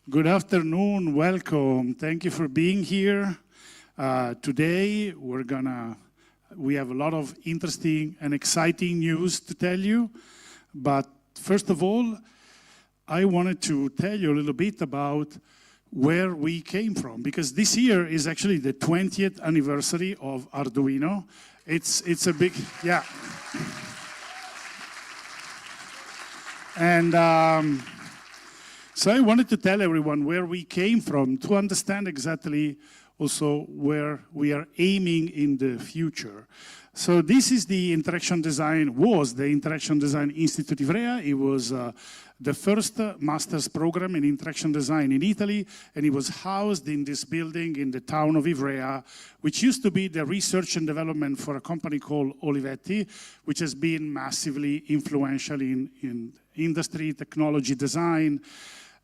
Good afternoon, welcome. Thank you for being here. Today we have a lot of interesting and exciting news to tell you. But first of all, I wanted to tell you a little bit about where we came from, because this year is actually the 20th anniversary of Arduino. It's a big, yeah. And so I wanted to tell everyone where we came from to understand exactly also where we are aiming in the future. So this is the Interaction Design Institute Ivrea. It was the first master's program in interaction design in Italy, and it was housed in this building in the town of Ivrea, which used to be the research and development for a company called Olivetti, which has been massively influential in industry, technology, design.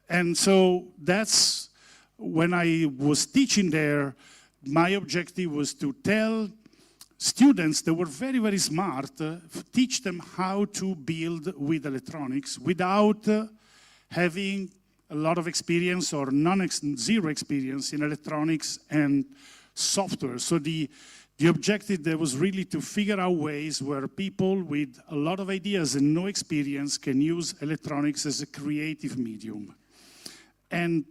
And so that's when I was teaching there, my objective was to tell students that were very, very smart, teach them how to build with electronics without having a lot of experience or zero experience in electronics and software. So the objective there was really to figure out ways where people with a lot of ideas and no experience can use electronics as a creative medium. And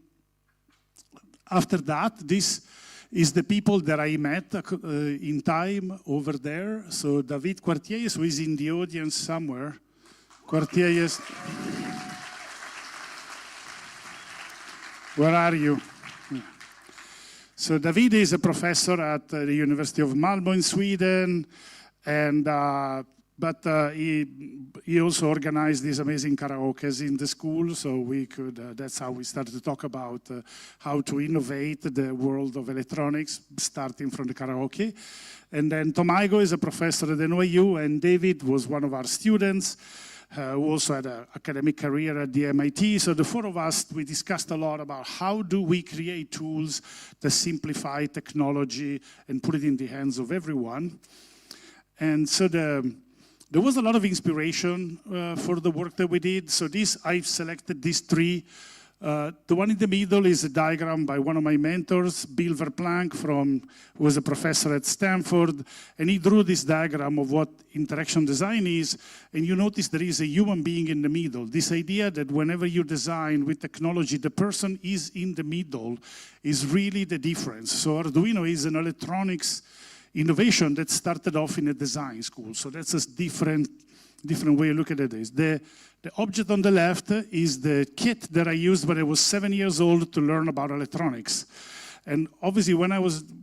after that, this is the people that I met in time over there. So David Quartiers, who is in the audience somewhere. Quartiers, where are you? So David is a professor at the University of Malmö in Sweden, and but he also organized these amazing karaokes in the school, so we could, that's how we started to talk about how to innovate the world of electronics, starting from the karaoke. And then Tomaigo is a professor at NYU, and David was one of our students, who also had an academic career at the MIT. So the four of us, we discussed a lot about how do we create tools that simplify technology and put it in the hands of everyone. And so there was a lot of inspiration for the work that we did. So I've selected these three. The one in the middle is a diagram by one of my mentors, Bill Verplank, who was a professor at Stanford. And he drew this diagram of what interaction design is. And you notice there is a human being in the middle. This idea that whenever you design with technology, the person is in the middle is really the difference. So Arduino is an electronics innovation that started off in a design school. So that's a different way of looking at this. The object on the left is the kit that I used when I was 7 years old to learn about electronics. And obviously when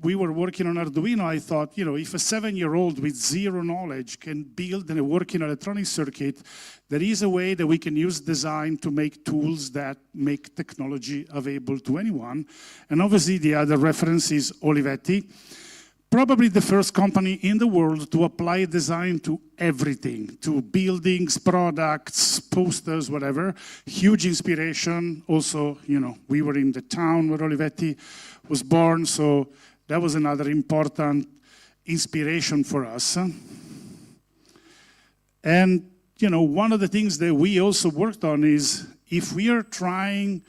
we were working on Arduino, I thought, you know, if a 7-year-old with zero knowledge can build a working electronic circuit, there is a way that we can use design to make tools that make technology available to anyone. And obviously the other reference is Olivetti. Probably the first company in the world to apply design to everything, to buildings, products, posters, whatever. Huge inspiration. Also, you know, we were in the town where Olivetti was born, so that was another important inspiration for us. And, you know, one of the things that we also worked on is if we are trying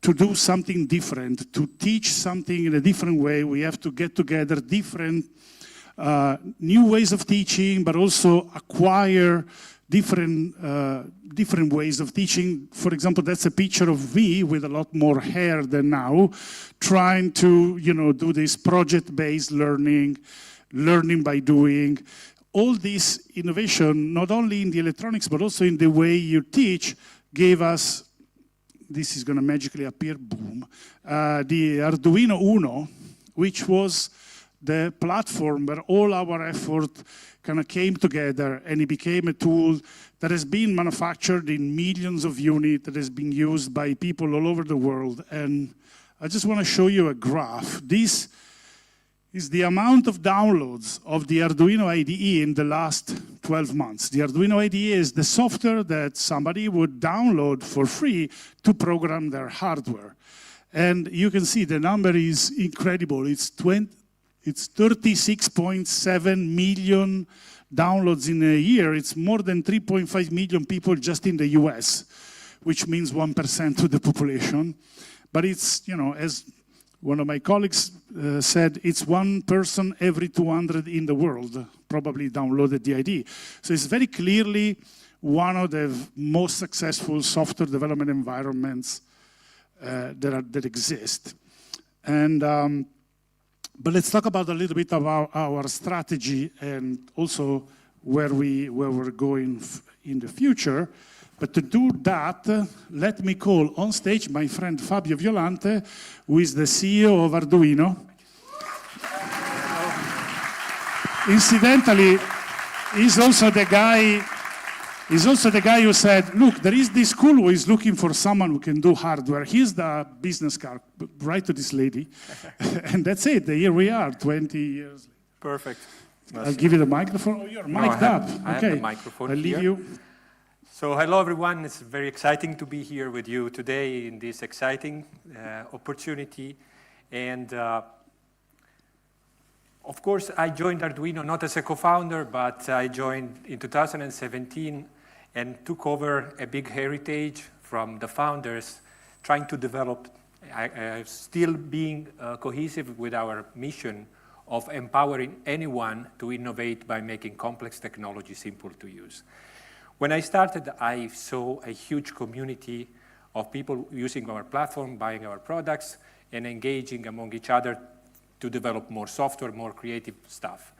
to do something different, to teach something in a different way, we have to get together different new ways of teaching, but also acquire different ways of teaching. For example, that's a picture of me with a lot more hair than now, trying to, you know, do this project-based learning by doing. All this innovation, not only in the electronics, but also in the way you teach, gave us, this is going to magically appear, boom, the Arduino Uno, which was the platform where all our effort kind of came together, and it became a tool that has been manufactured in millions of units, that has been used by people all over the world. And I just want to show you a graph. This is the amount of downloads of the Arduino IDE in the last 12 months. The Arduino IDE is the software that somebody would download for free to program their hardware. And you can see the number is incredible. It's 36.7 million downloads in a year. It's more than 3.5 million people just in the US, which means 1% of the population. but it's, as one of my colleagues said, it's one person every 200 in the world probably downloaded the IDE. So it's very clearly one of the most successful software development environments that exist. And but let's talk about a little bit about our strategy and also where we're going in the future. But to do that, let me call on stage my friend Fabio Violante, who is the CEO of Arduino. Incidentally, he's also the guy who said, look, there is this school who is looking for someone who can do hardware. Here's the business card, write to this lady. And that's it, here we are, 20 years later. Perfect. I'll give you the microphone. Oh, you're mic'd up. I have the microphone I'll leave here. you. So hello everyone, it's very exciting to be here with you today in this exciting opportunity. And of course, I joined Arduino not as a co-founder, but I joined in 2017 and took over a big heritage from the founders, trying to develop, still being cohesive with our mission of empowering anyone to innovate by making complex technology simple to use. When I started, I saw a huge community of people using our platform, buying our products, and engaging among each other to develop more software, more creative stuff.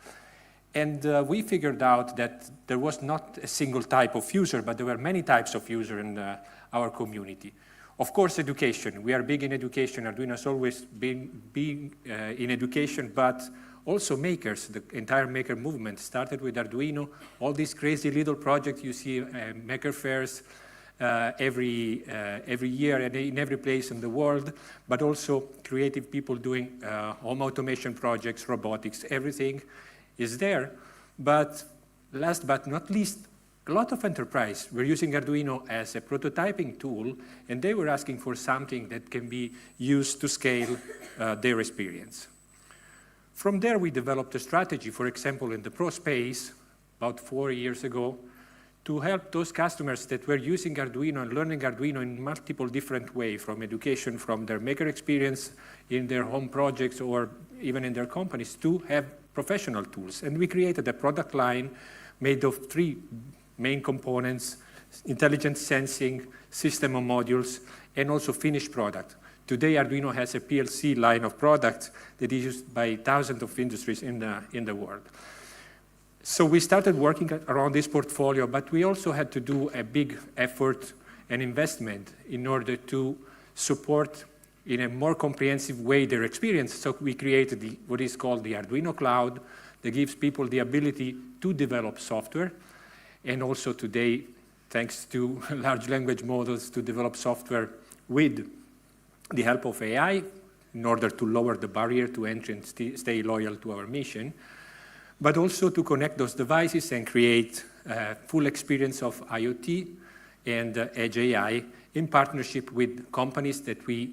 And we figured out that there was not a single type of user, but there were many types of user in our community. Of course, education. We are big in education. Arduino has always been in education, but also makers. The entire maker movement started with Arduino. All these crazy little projects you see maker fairs every year and in every place in the world, but also creative people doing home automation projects, robotics, everything is there. But last but not least, a lot of enterprise were using Arduino as a prototyping tool, and they were asking for something that can be used to scale their experience. From there, we developed a strategy, for example, in the pro space, about 4 years ago, to help those customers that were using Arduino and learning Arduino in multiple different ways, from education, from their maker experience in their home projects, or even in their companies, to have professional tools. And we created a product line made of 3 main components: intelligent sensing, system of modules, and also finished product. Today, Arduino has a PLC line of products that is used by thousands of industries in the world. So we started working around this portfolio, but we also had to do a big effort and investment in order to support in a more comprehensive way their experience. So we created what is called the Arduino Cloud that gives people the ability to develop software, and also today, thanks to large language models, to develop software with the help of AI in order to lower the barrier to entry and stay loyal to our mission, but also to connect those devices and create a full experience of IoT and Edge AI in partnership with companies that we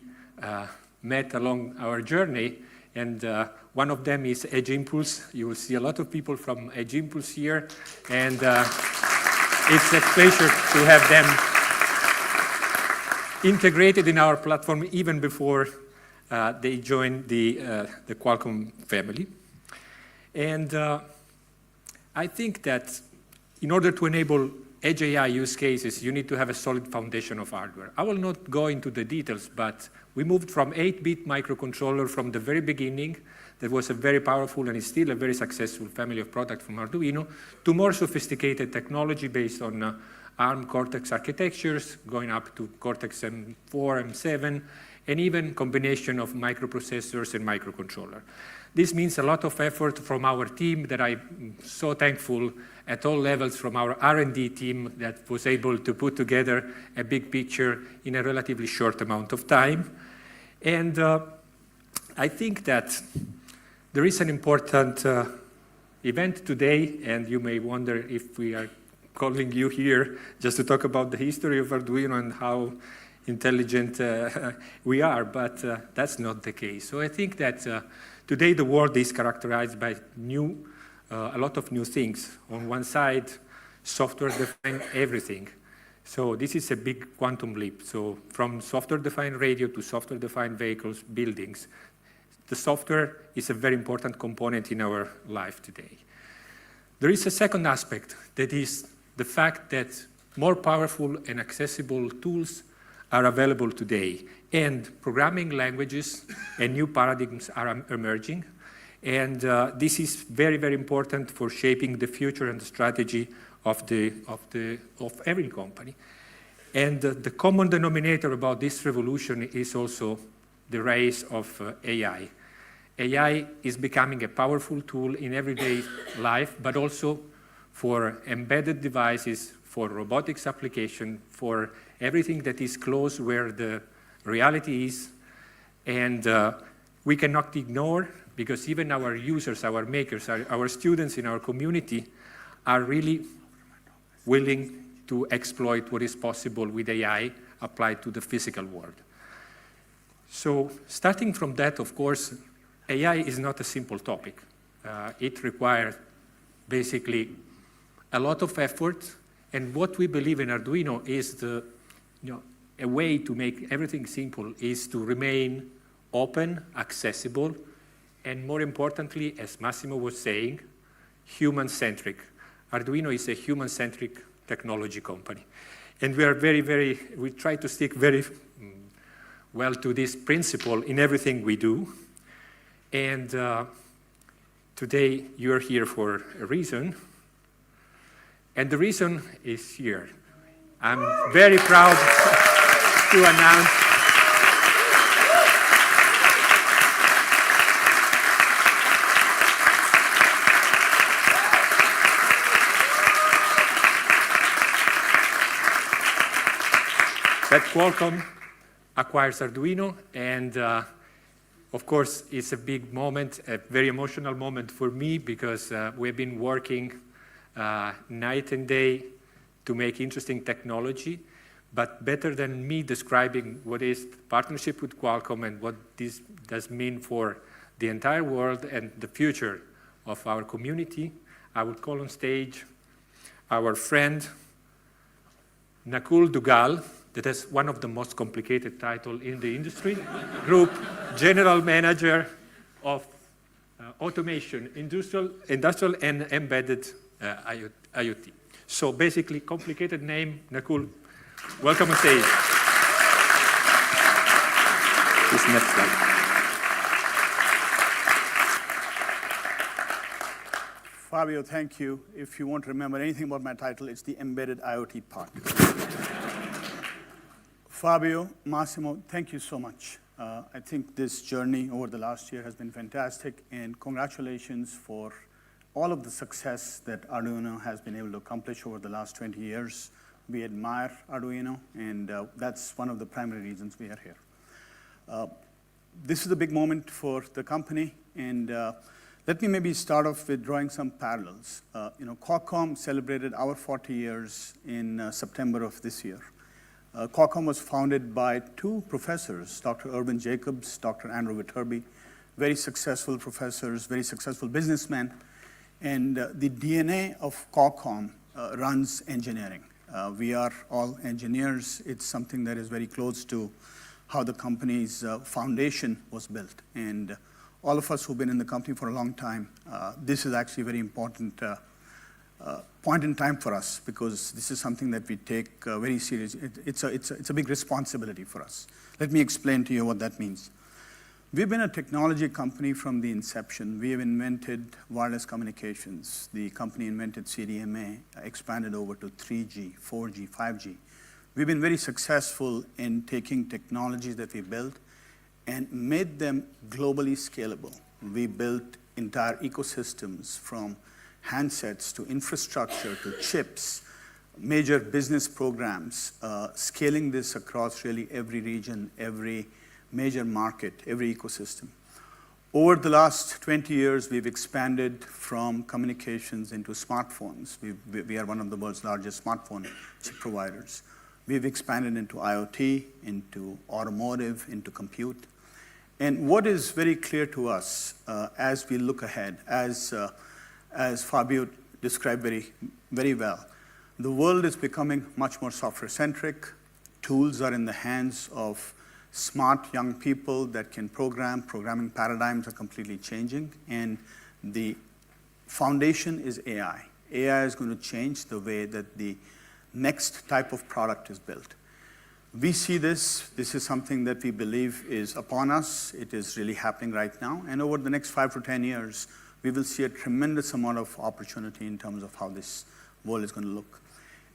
met along our journey. And one of them is Edge Impulse. You will see a lot of people from Edge Impulse here, and it's a pleasure to have them integrated in our platform even before they joined the Qualcomm family. And I think that in order to enable Edge AI use cases, you need to have a solid foundation of hardware. I will not go into the details, but we moved from 8-bit microcontroller from the very beginning, that was a very powerful and is still a very successful family of products from Arduino, to more sophisticated technology based on ARM Cortex architectures, going up to Cortex M4, M7, and even combination of microprocessors and microcontroller. This means a lot of effort from our team that I'm so thankful at all levels, from our R&D team that was able to put together a big picture in a relatively short amount of time. And I think that there is an important event today, and you may wonder if we are calling you here just to talk about the history of Arduino and how intelligent we are, but that's not the case. So I think that today the world is characterized by a lot of new things. On one side, software defines everything. So this is a big quantum leap. So from software-defined radio to software-defined vehicles, buildings, the software is a very important component in our life today. There is a second aspect, that is the fact that more powerful and accessible tools are available today, and programming languages and new paradigms are emerging. And this is very, very important for shaping the future and the strategy of every company. And the common denominator about this revolution is also the rise of AI. AI is becoming a powerful tool in everyday life, but also for embedded devices, for robotics application, for everything that is close where the reality is. And we cannot ignore, because even our users, our makers, our students in our community are really willing to exploit what is possible with AI applied to the physical world. So starting from that, of course, AI is not a simple topic. It requires basically a lot of effort, and what we believe in Arduino is a way to make everything simple is to remain open, accessible, and more importantly, as Massimo was saying, human-centric. Arduino is a human-centric technology company. And we are we try to stick very well to this principle in everything we do. And today you're here for a reason. And the reason is here. I'm very proud to announce that Qualcomm acquires Arduino, and of course, it's a big moment, a very emotional moment for me, because we've been working night and day to make interesting technology. But better than me describing what is partnership with Qualcomm and what this does mean for the entire world and the future of our community, I would call on stage our friend Nakul Dugal, that has one of the most complicated titles in the industry, Group General Manager of Automation, Industrial and Embedded IoT. So basically, complicated name, Nakul, welcome on stage. This next slide. Fabio, thank you. If you want to remember anything about my title, it's the Embedded IoT part. Fabio, Massimo, thank you so much. I think this journey over the last year has been fantastic, and congratulations for all of the success that Arduino has been able to accomplish over the last 20 years. We admire Arduino, and that's one of the primary reasons we are here. This is a big moment for the company, and let me maybe start off with drawing some parallels. Qualcomm celebrated our 40 years in September of this year. Qualcomm was founded by two professors, Dr. Urban Jacobs, Dr. Andrew Viterbi, very successful professors, very successful businessmen. And the DNA of Qualcomm runs engineering. We are all engineers. It's something that is very close to how the company's foundation was built. And all of us who've been in the company for a long time, this is actually a very important point in time for us, because this is something that we take very seriously. It's a big responsibility for us. Let me explain to you what that means. We've been a technology company from the inception. We have invented wireless communications. The company invented CDMA, expanded over to 3G, 4G, 5G. We've been very successful in taking technologies that we built and made them globally scalable. We built entire ecosystems, from handsets to infrastructure to chips, major business programs, scaling this across really every region, every major market, every ecosystem. Over the last 20 years, we've expanded from communications into smartphones. We are one of the world's largest smartphone chip providers. We've expanded into IoT, into automotive, into compute. And what is very clear to us as we look ahead, as Fabio described very well, The world is becoming much more software-centric. Tools are in the hands of smart young people that can program. Programming paradigms are completely changing, and the foundation is AI. AI is going to change the way that the next type of product is built. We see this. This is something that we believe is upon us. It is really happening right now. And over the next 5 to 10 years, we will see a tremendous amount of opportunity in terms of how this world is going to look.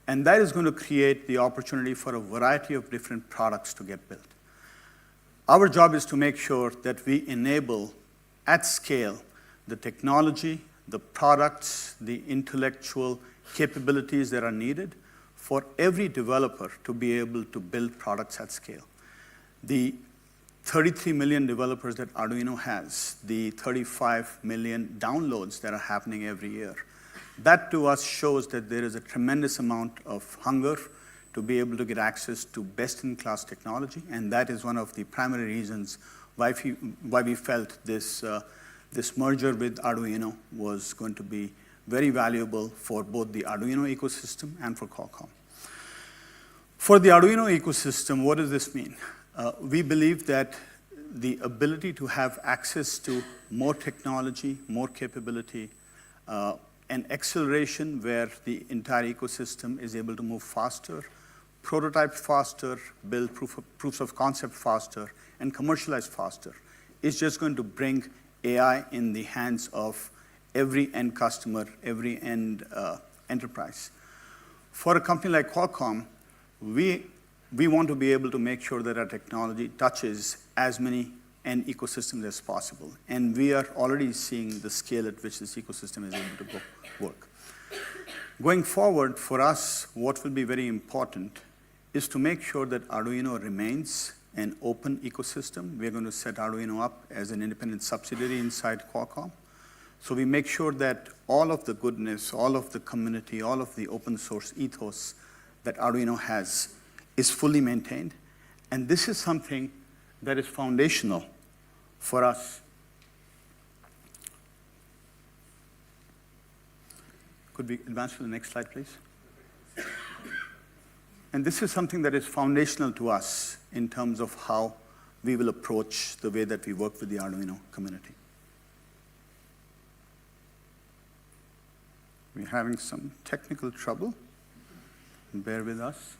And that is going to create the opportunity for a variety of different products to get built. Our job is to make sure that we enable, at scale, the technology, the products, the intellectual capabilities that are needed for every developer to be able to build products at scale. The 33 million developers that Arduino has, the 35 million downloads that are happening every year, that to us shows that there is a tremendous amount of hunger to be able to get access to best-in-class technology, and that is one of the primary reasons why we felt this merger with Arduino was going to be very valuable for both the Arduino ecosystem and for Qualcomm. For the Arduino ecosystem, what does this mean? We believe that the ability to have access to more technology, more capability, and acceleration where the entire ecosystem is able to move faster, prototype faster, build proofs of concept faster, and commercialize faster is just going to bring AI in the hands of every end customer, every end enterprise. For a company like Qualcomm, we want to be able to make sure that our technology touches as many end ecosystems as possible. And we are already seeing the scale at which this ecosystem is able to work. Going forward, for us, what will be very important is to make sure that Arduino remains an open ecosystem. We're going to set Arduino up as an independent subsidiary inside Qualcomm. So we make sure that all of the goodness, all of the community, all of the open source ethos that Arduino has is fully maintained. And this is something that is foundational for us. Could we advance to the next slide, please? And this is something that is foundational to us in terms of how we will approach the way that we work with the Arduino community. We're having some technical trouble. Bear with us.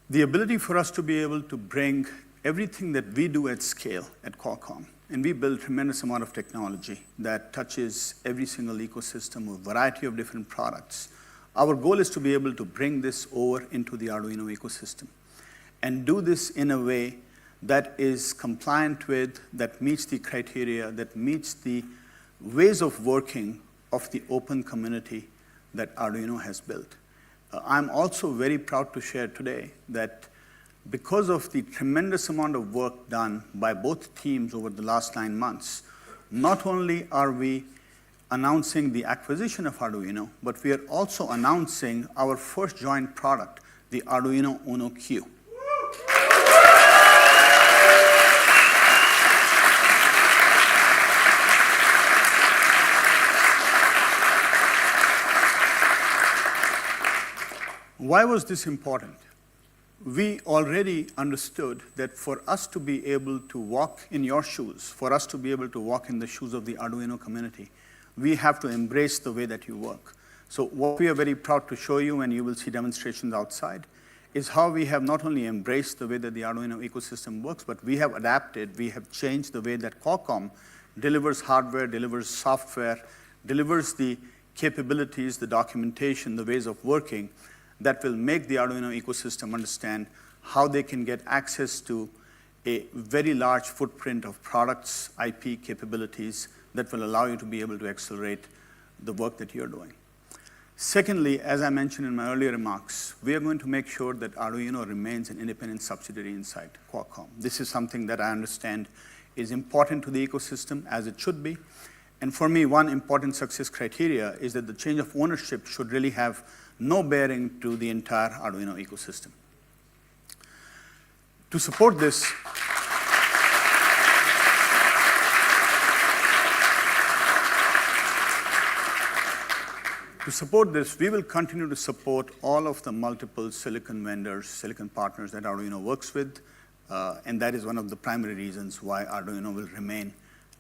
The ability for us to be able to bring everything that we do at scale at Qualcomm, and we build a tremendous amount of technology that touches every single ecosystem, a variety of different products. Our goal is to be able to bring this over into the Arduino ecosystem and do this in a way that is compliant with, that meets the criteria, that meets the ways of working of the open community that Arduino has built. I'm also very proud to share today that because of the tremendous amount of work done by both teams over the last 9 months, not only are we announcing the acquisition of Arduino, but we are also announcing our first joint product, the Arduino Uno Q. Why was this important? We already understood that for us to be able to walk in your shoes, for us to be able to walk in the shoes of the Arduino community, we have to embrace the way that you work. So what we are very proud to show you, and you will see demonstrations outside, is how we have not only embraced the way that the Arduino ecosystem works, but we have adapted, we have changed the way that Qualcomm delivers hardware, delivers software, delivers the capabilities, the documentation, the ways of working that will make the Arduino ecosystem understand how they can get access to a very large footprint of products, IP capabilities that will allow you to be able to accelerate the work that you're doing. Secondly, as I mentioned in my earlier remarks, we are going to make sure that Arduino remains an independent subsidiary inside Qualcomm. This is something that I understand is important to the ecosystem, as it should be. And for me, one important success criteria is that the change of ownership should really have no bearing to the entire Arduino ecosystem. To support this, we will continue to support all of the multiple silicon vendors, silicon partners that Arduino works with, and that is one of the primary reasons why Arduino will remain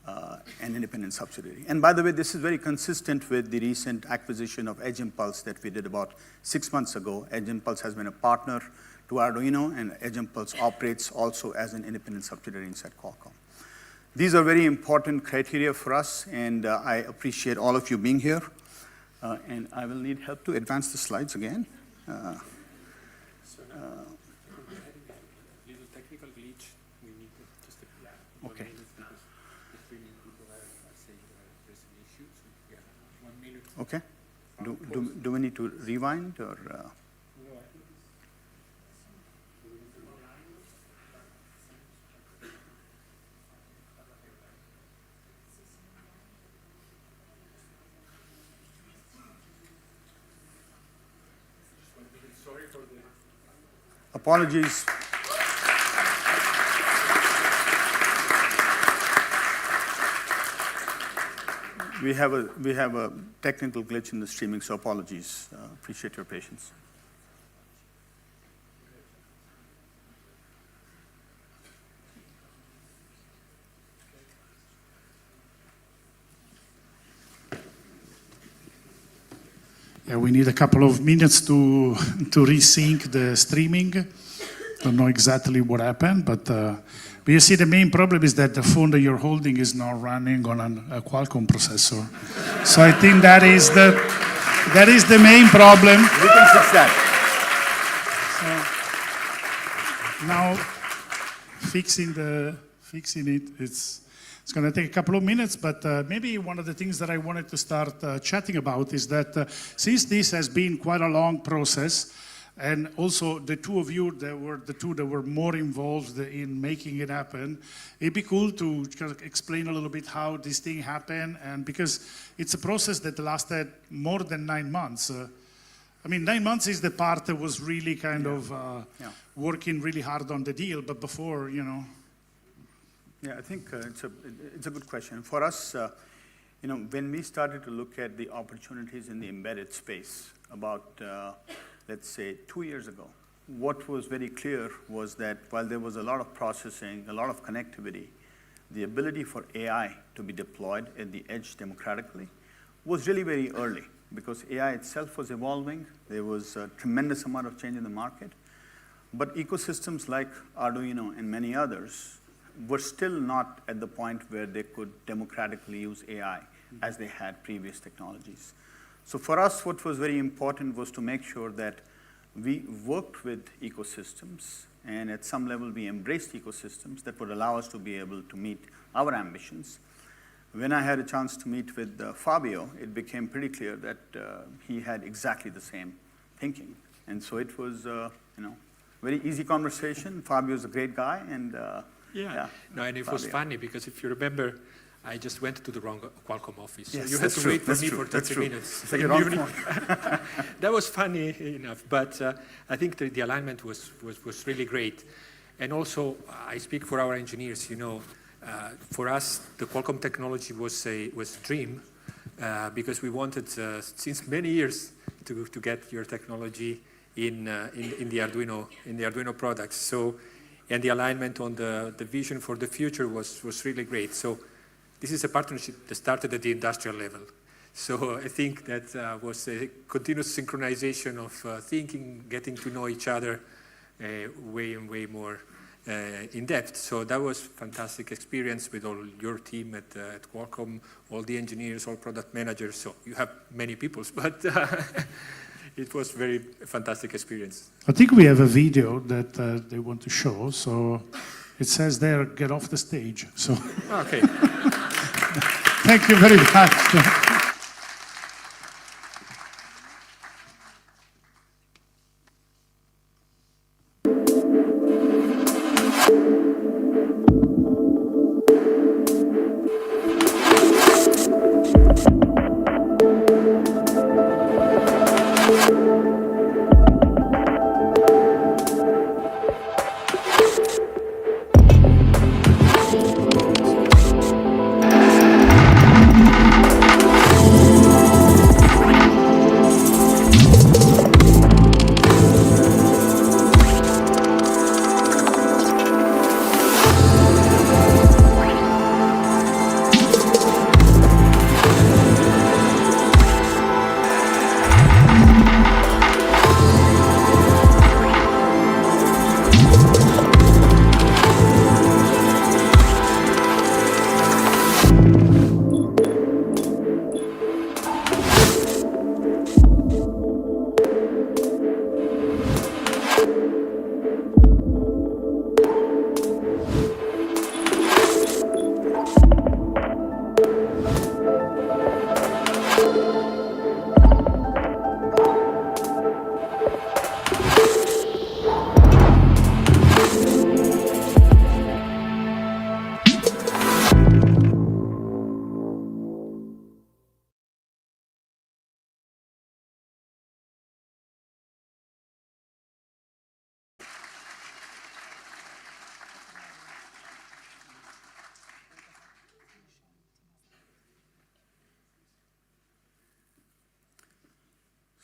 an independent subsidiary. And by the way, this is very consistent with the recent acquisition of Edge Impulse that we did about 6 months ago. Edge Impulse has been a partner to Arduino, and Edge Impulse operates also as an independent subsidiary inside Qualcomm. These are very important criteria for us, and I appreciate all of you being here. And I will need help to advance the slides again. Little technical glitch. We need just Okay. The streaming people are saying there's an issue. So we have 1 minute. Okay. Do we need to rewind or? Sorry for the. Apologies. We have a technical glitch in the streaming, so apologies. Appreciate your patience. Yeah, we need a couple of minutes to resync the streaming. Don't know exactly what happened, but you see the main problem is that the phone that you're holding is not running on a Qualcomm processor. So I think that is the main problem. We can fix that. So now fixing it, it's going to take a couple of minutes, but maybe one of the things that I wanted to start chatting about is that since this has been quite a long process, and also the two of you that were the two that were more involved in making it happen, it'd be cool to kind of explain a little bit how this thing happened, and because it's a process that lasted more than 9 months. I mean, 9 months is the part that was really kind of working really hard on the deal, but before, you know. Yeah, I think it's a good question. For us, when we started to look at the opportunities in the embedded space about, let's say, 2 years ago, what was very clear was that while there was a lot of processing, a lot of connectivity, the ability for AI to be deployed at the edge democratically was really very early because AI itself was evolving. There was a tremendous amount of change in the market. But ecosystems like Arduino and many others were still not at the point where they could democratically use AI as they had previous technologies. So for us, what was very important was to make sure that we worked with ecosystems, and at some level we embraced ecosystems that would allow us to be able to meet our ambitions. When I had a chance to meet with Fabio, it became pretty clear that he had exactly the same thinking. And so it was, very easy conversation. Fabio's a great guy, and No, and it was funny because if you remember, I just went to the wrong Qualcomm office. Yes, so you had to wait for me for 30 minutes. It's like a wrong phone. That was funny enough, but I think the alignment was really great. And also, I speak for our engineers, for us, the Qualcomm technology was a dream because we wanted, since many years, to get your technology in the Arduino products. So, and the alignment on the vision for the future was really great. So this is a partnership that started at the industrial level. So I think that was a continuous synchronization of thinking, getting to know each other way more in depth. So that was fantastic experience with all your team at Qualcomm, all the engineers, all product managers. So you have many people, but it was very fantastic experience. I think we have a video that they want to show. So it says there, get off the stage. So Okay. Thank you very much.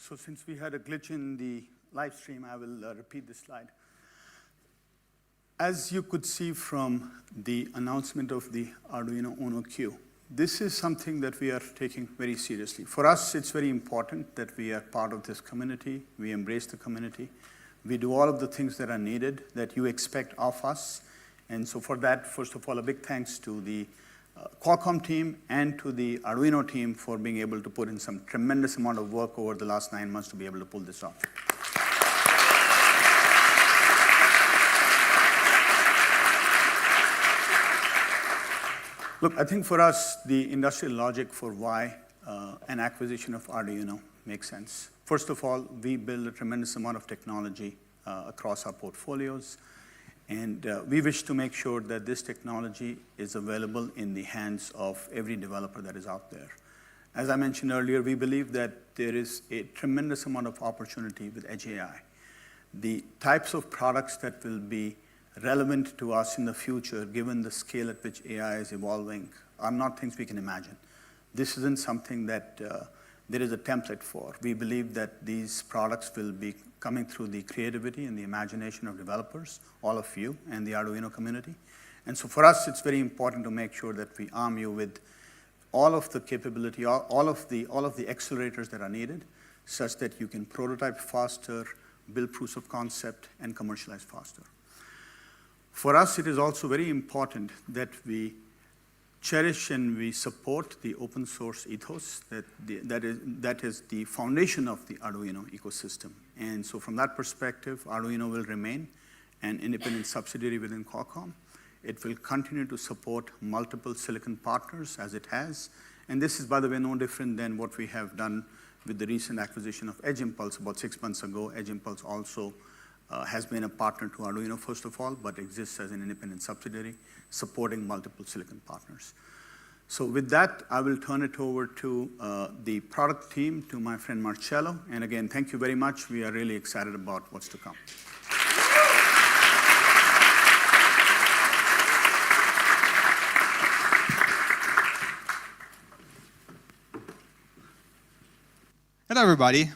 So since we had a glitch in the live stream, I will repeat this slide. As you could see from the announcement of the Arduino Uno Q, this is something that we are taking very seriously. For us, it's very important that we are part of this community. We embrace the community. We do all of the things that are needed, that you expect of us. And so for that, first of all, a big thanks to the Qualcomm team and to the Arduino team for being able to put in some tremendous amount of work over the last 9 months to be able to pull this off. Look, I think for us, the industrial logic for why an acquisition of Arduino makes sense. First of all, we build a tremendous amount of technology across our portfolios, and we wish to make sure that this technology is available in the hands of every developer that is out there. As I mentioned earlier, we believe that there is a tremendous amount of opportunity with Edge AI. The types of products that will be relevant to us in the future, given the scale at which AI is evolving, are not things we can imagine. This isn't something that there is a template for. We believe that these products will be coming through the creativity and the imagination of developers, all of you, and the Arduino community. And so for us, it's very important to make sure that we arm you with all of the capability, all of the accelerators that are needed, such that you can prototype faster, build proofs of concept, and commercialize faster. For us, it is also very important that we cherish and we support the open source ethos that is the foundation of the Arduino ecosystem. And so from that perspective, Arduino will remain an independent subsidiary within Qualcomm. It will continue to support multiple silicon partners as it has. And this is, by the way, no different than what we have done with the recent acquisition of Edge Impulse about 6 months ago. Edge Impulse also has been a partner to Arduino, first of all, but exists as an independent subsidiary supporting multiple silicon partners. So with that, I will turn it over to the product team, to my friend Marcello. And again, thank you very much. We are really excited about what's to come. Hello, everybody.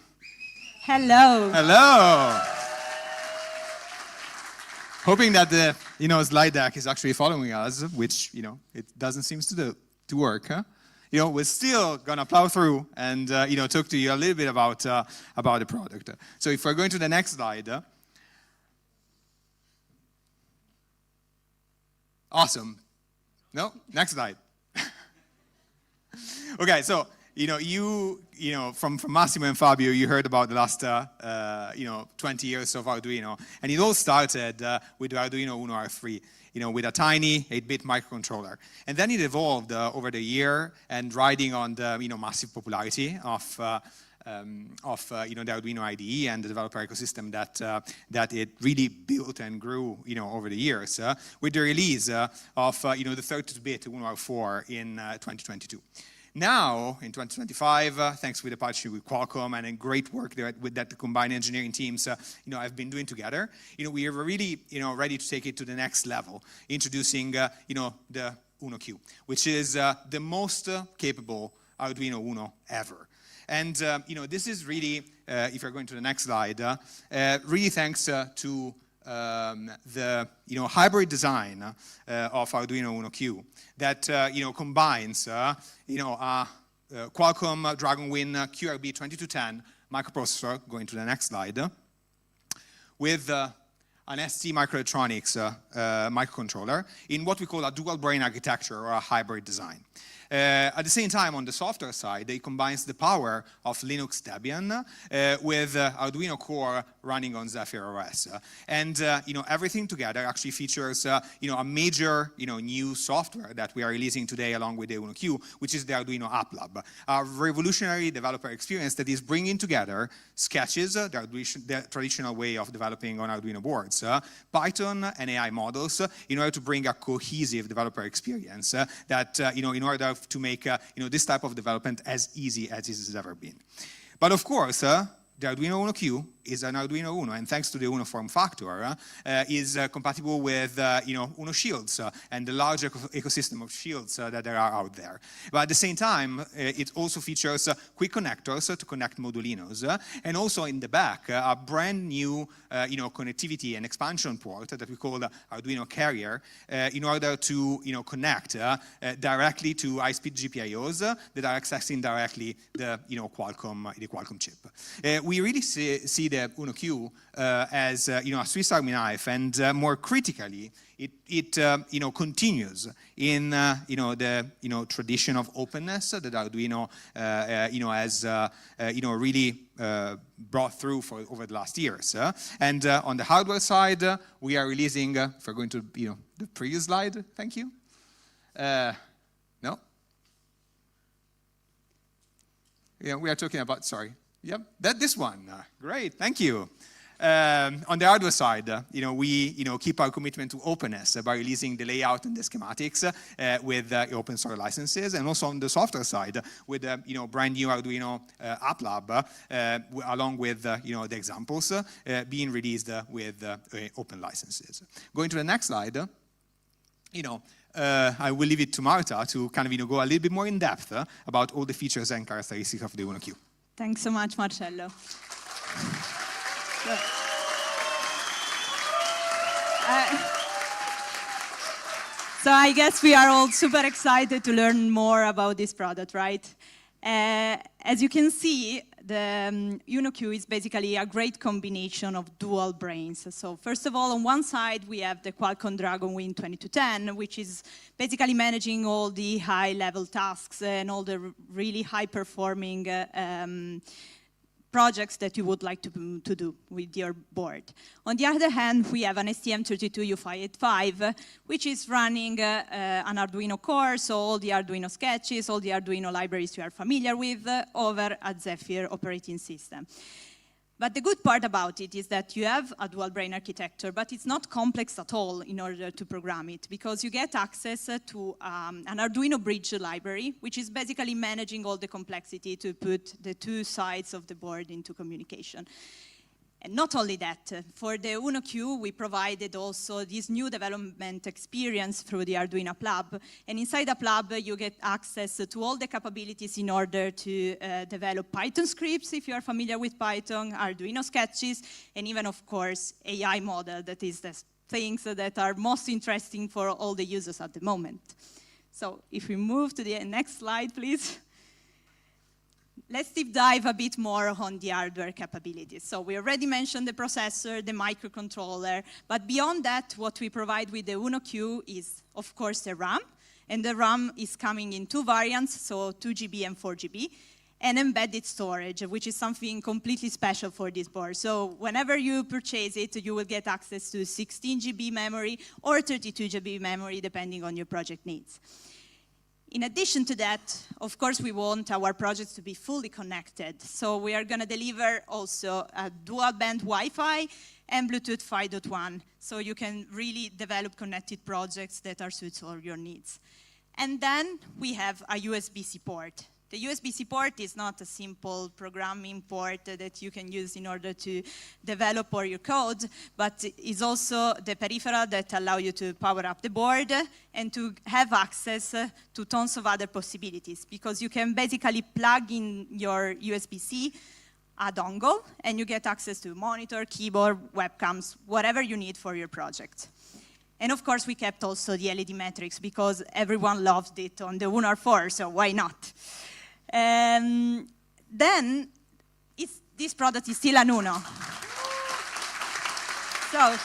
Hello. Hello. Hoping that the slide deck is actually following us, which it doesn't seem to work. Huh? We're still gonna plow through and talk to you a little bit about the product. So if we're going to the next slide. Awesome. No, next slide. Okay, so from Massimo and Fabio, you heard about the last 20 years of Arduino, and it all started with the Arduino Uno R3, with a tiny 8-bit microcontroller, and then it evolved over the year and riding on the massive popularity of the Arduino IDE and the developer ecosystem that it really built and grew over the years with the release of the 32-bit Uno R4 in 2022. Now, in 2025, thanks with the partnership with Qualcomm and a great work that the combined engineering teams, have been doing together, we are really, ready to take it to the next level, introducing, the Uno Q, which is the most capable Arduino Uno ever. And, this is really, if you're going to the next slide, really thanks to the hybrid design of Arduino Uno Q that combines Qualcomm Dragonwing QRB2210 microprocessor, going to the next slide, with an ST Microelectronics microcontroller in what we call a dual brain architecture or a hybrid design. At the same time, on the software side, it combines the power of Linux Debian with Arduino Core running on Zephyr OS. And everything together actually features a major new software that we are releasing today along with the Uno Q, which is the Arduino App Lab, a revolutionary developer experience that is bringing together Sketches, the traditional way of developing on Arduino boards, Python and AI models in order to bring a cohesive developer experience that in order to make this type of development as easy as it has ever been. But of course, the Arduino Uno Q is an Arduino Uno, and thanks to the Uno form factor, is compatible with Uno shields and the larger ecosystem of shields that there are out there. But at the same time, it also features quick connectors to connect Modulinos, and also in the back, a brand new connectivity and expansion port that we call Arduino Carrier, in order to connect directly to high-speed GPIOs that are accessing directly the Qualcomm chip. We really see the Uno Q as a Swiss Army knife, and more critically, it continues in the tradition of openness that Arduino has really brought through for over the last years. And on the hardware side, we are releasing. If we're going to the previous slide, thank you. No. Yeah, we are talking about. Sorry. Yep, this one. Great, thank you. On the hardware side, we keep our commitment to openness by releasing the layout and the schematics with open source licenses, and also on the software side with brand new Arduino App Lab, along with the examples being released with open licenses. Going to the next slide, I will leave it to Marta to kind of go a little bit more in depth about all the features and characteristics of the Uno Q. Thanks so much, Marcello. So I guess we are all super excited to learn more about this product, right? As you can see, the Uno Q is basically a great combination of dual brains. So first of all, on one side, we have the Qualcomm Dragonwing 2210, which is basically managing all the high-level tasks and all the really high-performing projects that you would like to do with your board. On the other hand, we have an STM32U585, which is running an Arduino core, so all the Arduino sketches, all the Arduino libraries you are familiar with, over a Zephyr operating system. But the good part about it is that you have a dual brain architecture, but it's not complex at all in order to program it, because you get access to an Arduino bridge library, which is basically managing all the complexity to put the two sides of the board into communication. And not only that, for the Uno Q, we provided also this new development experience through the Arduino App Lab. And inside App Lab, you get access to all the capabilities in order to develop Python scripts, if you are familiar with Python, Arduino sketches, and even, of course, AI model, that is the things that are most interesting for all the users at the moment. So if we move to the next slide, please. Let's deep dive a bit more on the hardware capabilities. So we already mentioned the processor, the microcontroller, but beyond that, what we provide with the Uno Q is, of course, the RAM, and the RAM is coming in two variants, so 2 GB and 4 GB, and embedded storage, which is something completely special for this board. So whenever you purchase it, you will get access to 16 GB memory or 32 GB memory, depending on your project needs. In addition to that, of course, we want our projects to be fully connected. So we are going to deliver also a dual-band Wi-Fi and Bluetooth 5.1, so you can really develop connected projects that are suited for your needs. And then we have a USB-C port. The USB-C port is not a simple programming port that you can use in order to develop all your code, but is also the peripheral that allows you to power up the board and to have access to tons of other possibilities, because you can basically plug in your USB-C a dongle and you get access to monitor, keyboard, webcams, whatever you need for your project. And of course, we kept also the LED matrix because everyone loved it on the Uno R4, so why not? Then, this product is still an Uno. So,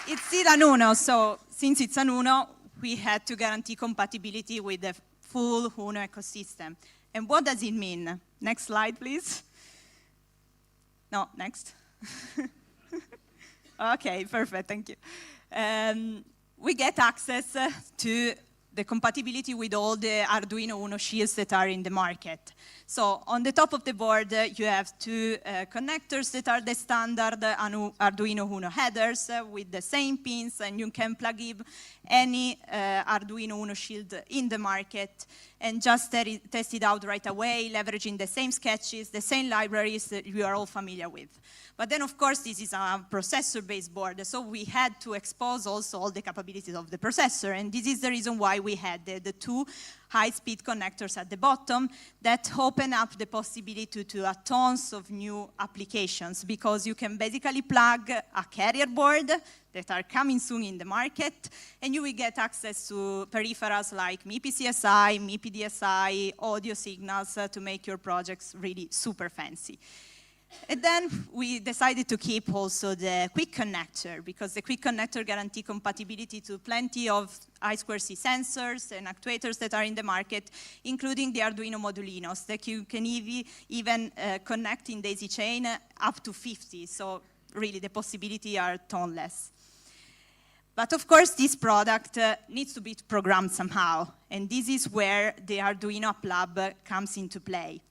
it's still an Uno, so since it's an Uno, we had to guarantee compatibility with the full Uno ecosystem. And what does it mean? Next slide, please. No, next. Okay, perfect, thank you. We get access to the compatibility with all the Arduino Uno shields that are in the market. So on the top of the board, you have two connectors that are the standard Arduino Uno headers with the same pins, and you can plug in any Arduino Uno shield in the market. and just test it out right away, leveraging the same sketches, the same libraries that you are all familiar with. But then, of course, this is a processor-based board, so we had to expose also all the capabilities of the processor, and this is the reason why we had the two high-speed connectors at the bottom that open up the possibility to tons of new applications, because you can basically plug a carrier board that are coming soon in the market, and you will get access to peripherals like MIPI CSI, MIPI DSI, audio signals to make your projects really super fancy. And then we decided to keep also the quick connector, because the quick connector guarantees compatibility to plenty of I2C sensors and actuators that are in the market, including the Arduino modulinos that you can even connect in daisy chain up to 50. So really the possibilities are toneless. But of course, this product needs to be programmed somehow, and this is where the Arduino App Lab comes into play.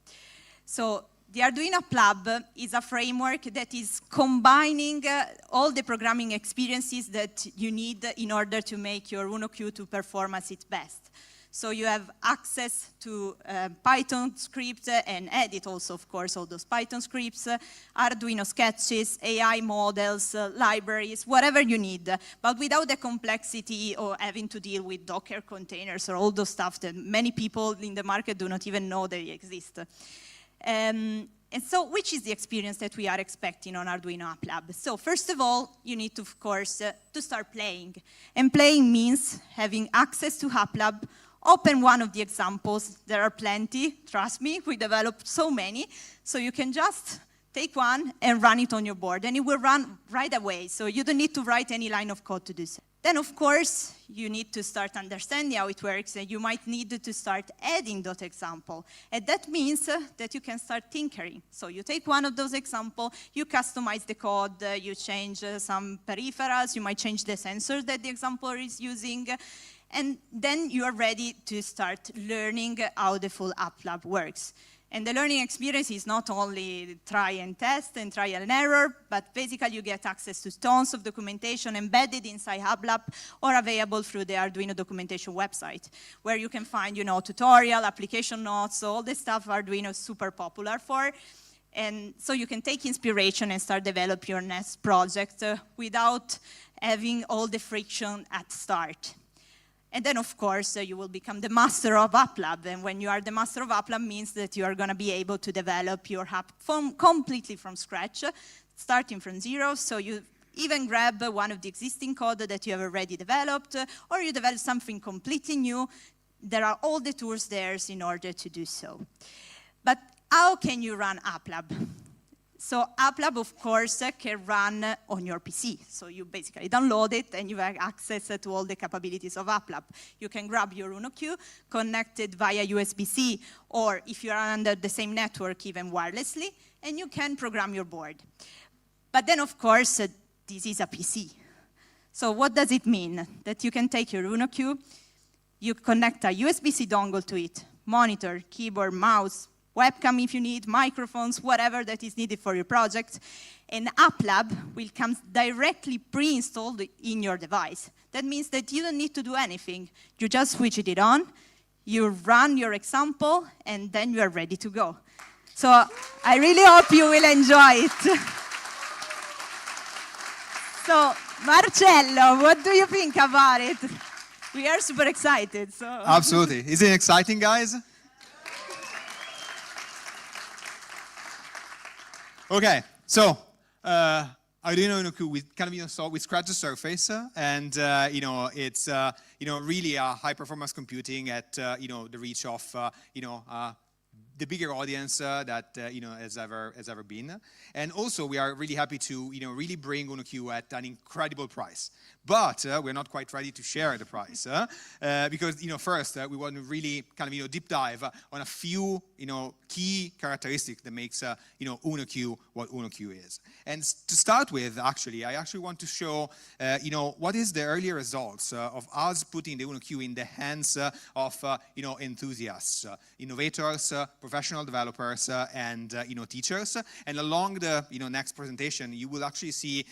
So the Arduino App Lab is a framework that is combining all the programming experiences that you need in order to make your UnoQ to perform at its best. So you have access to Python scripts and edit also, of course, all those Python scripts, Arduino sketches, AI models, libraries, whatever you need, but without the complexity of having to deal with Docker containers or all those stuff that many people in the market do not even know they exist. And so, which is the experience that we are expecting on Arduino App Lab? So, first of all, you need to, of course, to start playing. And playing means having access to App Lab, open one of the examples. There are plenty, trust me, we developed so many. So you can just take one and run it on your board, and it will run right away. So you don't need to write any line of code to do so. Then, of course, you need to start understanding how it works, and you might need to start adding that example. And that means that you can start tinkering. So you take one of those examples, you customize the code, you change some peripherals, you might change the sensors that the example is using, and then you are ready to start learning how the full App Lab works. And the learning experience is not only try and test and trial and error, but basically you get access to tons of documentation embedded inside App Lab or available through the Arduino documentation website, where you can find, tutorial, application notes, all the stuff Arduino is super popular for. And so you can take inspiration and start develop your next project without having all the friction at start. And then, of course, you will become the master of App Lab. And when you are the master of App Lab, means that you are going to be able to develop your app completely from scratch, starting from zero. So you even grab one of the existing code that you have already developed, or you develop something completely new. There are all the tools there in order to do so. But how can you run App Lab? So App Lab, of course, can run on your PC. So you basically download it, and you have access to all the capabilities of App Lab. You can grab your UnoQ, connect it via USB-C, or if you are under the same network, even wirelessly, and you can program your board. But then, of course, this is a PC. So what does it mean? That you can take your UnoQ, you connect a USB-C dongle to it, monitor, keyboard, mouse, webcam if you need, microphones, whatever that is needed for your project. And App Lab will come directly pre-installed in your device. That means that you don't need to do anything. You just switch it on, you run your example, and then you are ready to go. So I really hope you will enjoy it. So Marcello, what do you think about it? We are super excited. So. Absolutely. Is it exciting, guys? Okay, so Arduino UnoQ, we kind of we scratch the surface, and it's really a high performance computing at the reach of the bigger audience that has ever been. And also we are really happy to really bring UnoQ at an incredible price. But we're not quite ready to share the price because first we want to really kind of deep dive on a few key characteristics that makes UnoQ what UnoQ is. And to start with, I actually want to show what is the early results of us putting the UnoQ in the hands of enthusiasts, innovators, professional developers and teachers. And along the next presentation, you will actually see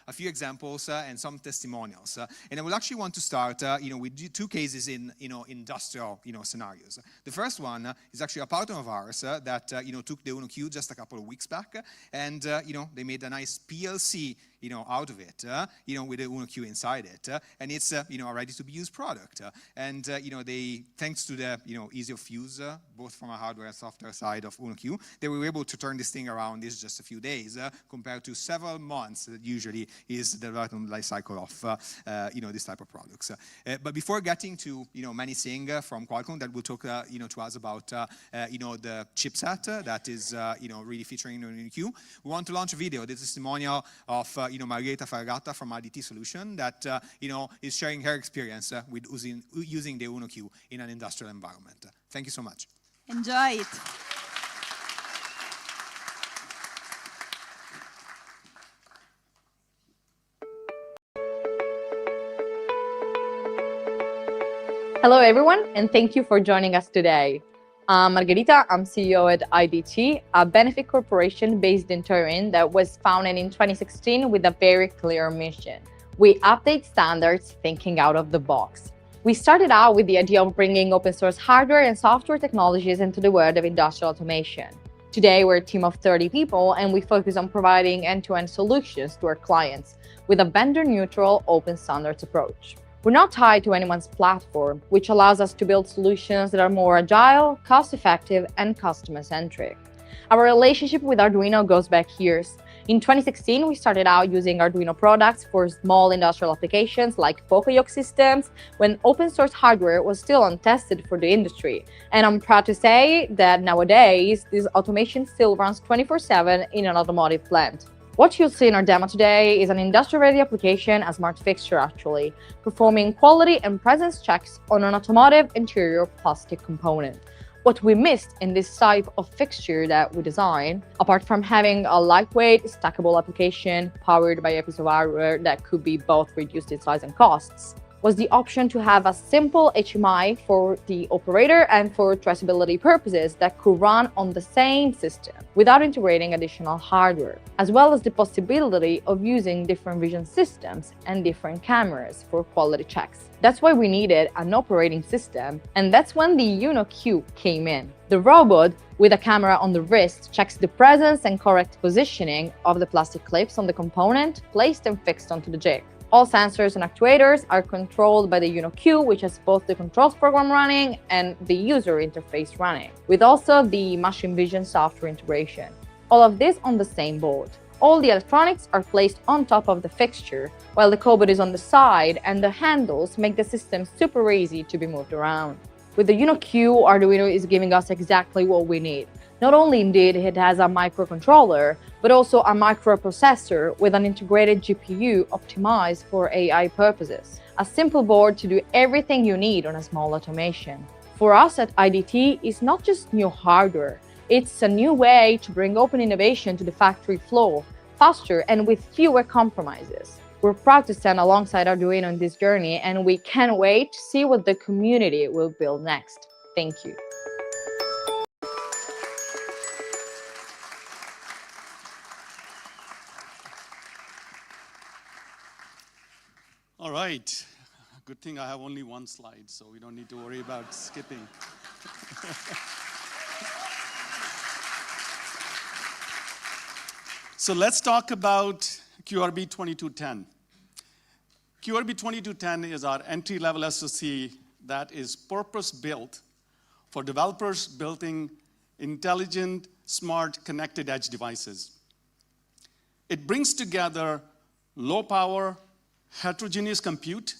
a few examples and some testimonials. And I will actually want to start with two cases in industrial scenarios. The first one is actually a partner of ours that took the UNO-Q just a couple of weeks back, and they made a nice PLC out of it, with the UNO-Q inside it, and it's a ready-to-be-used product. And they, thanks to the ease of use, both from a hardware and software side of UNO-Q, they were able to turn this thing around in just a few days, compared to several months that usually is the development life cycle of this type of products. But before getting to Manny Singh from Qualcomm that will talk to us about the chipset that is really featuring UNO-Q, we want to launch a video, the testimonial of Margherita Faragata from RDT Solution that is sharing her experience with using the UNO-Q in an industrial environment. Thank you so much. Enjoy it. Hello, everyone, and thank you for joining us today. I'm Margherita, I'm CEO at IDT, a benefit corporation based in Turin that was founded in 2016 with a very clear mission. We update standards thinking out of the box. We started out with the idea of bringing open source hardware and software technologies into the world of industrial automation. Today, we're a team of 30 people, and we focus on providing end-to-end solutions to our clients with a vendor-neutral open standards approach. We're not tied to anyone's platform, which allows us to build solutions that are more agile, cost-effective, and customer-centric. Our relationship with Arduino goes back years. In 2016, we started out using Arduino products for small industrial applications like Pocoyoke systems, when open-source hardware was still untested for the industry. And I'm proud to say that nowadays, this automation still runs 24/7 in an automotive plant. What you'll see in our demo today is an industrial-ready application, a smart fixture actually, performing quality and presence checks on an automotive interior plastic component. What we missed in this type of fixture that we designed, apart from having a lightweight, stackable application powered by a piece of hardware that could be both reduced in size and costs, was the option to have a simple HMI for the operator and for traceability purposes that could run on the same system without integrating additional hardware, as well as the possibility of using different vision systems and different cameras for quality checks. That's why we needed an operating system, and that's when the UNO-Q came in. The robot, with a camera on the wrist, checks the presence and correct positioning of the plastic clips on the component placed and fixed onto the jig. All sensors and actuators are controlled by the UNO-Q, which has both the controls program running and the user interface running, with also the machine vision software integration. All of this on the same board. All the electronics are placed on top of the fixture, while the cobot is on the side, and the handles make the system super easy to be moved around. With the UNO-Q, Arduino is giving us exactly what we need. Not only indeed it has a microcontroller, but also a microprocessor with an integrated GPU optimized for AI purposes. A simple board to do everything you need on a small automation. For us at IDT, it's not just new hardware, it's a new way to bring open innovation to the factory floor, faster and with fewer compromises. We're proud to stand alongside Arduino in this journey, and we can't wait to see what the community will build next. Thank you. All right. Good thing I have only one slide, so we don't need to worry about skipping. So let's talk about QRB 2210. QRB 2210 is our entry-level SoC that is purpose-built for developers building intelligent, smart, connected edge devices. It brings together low-power, heterogeneous compute,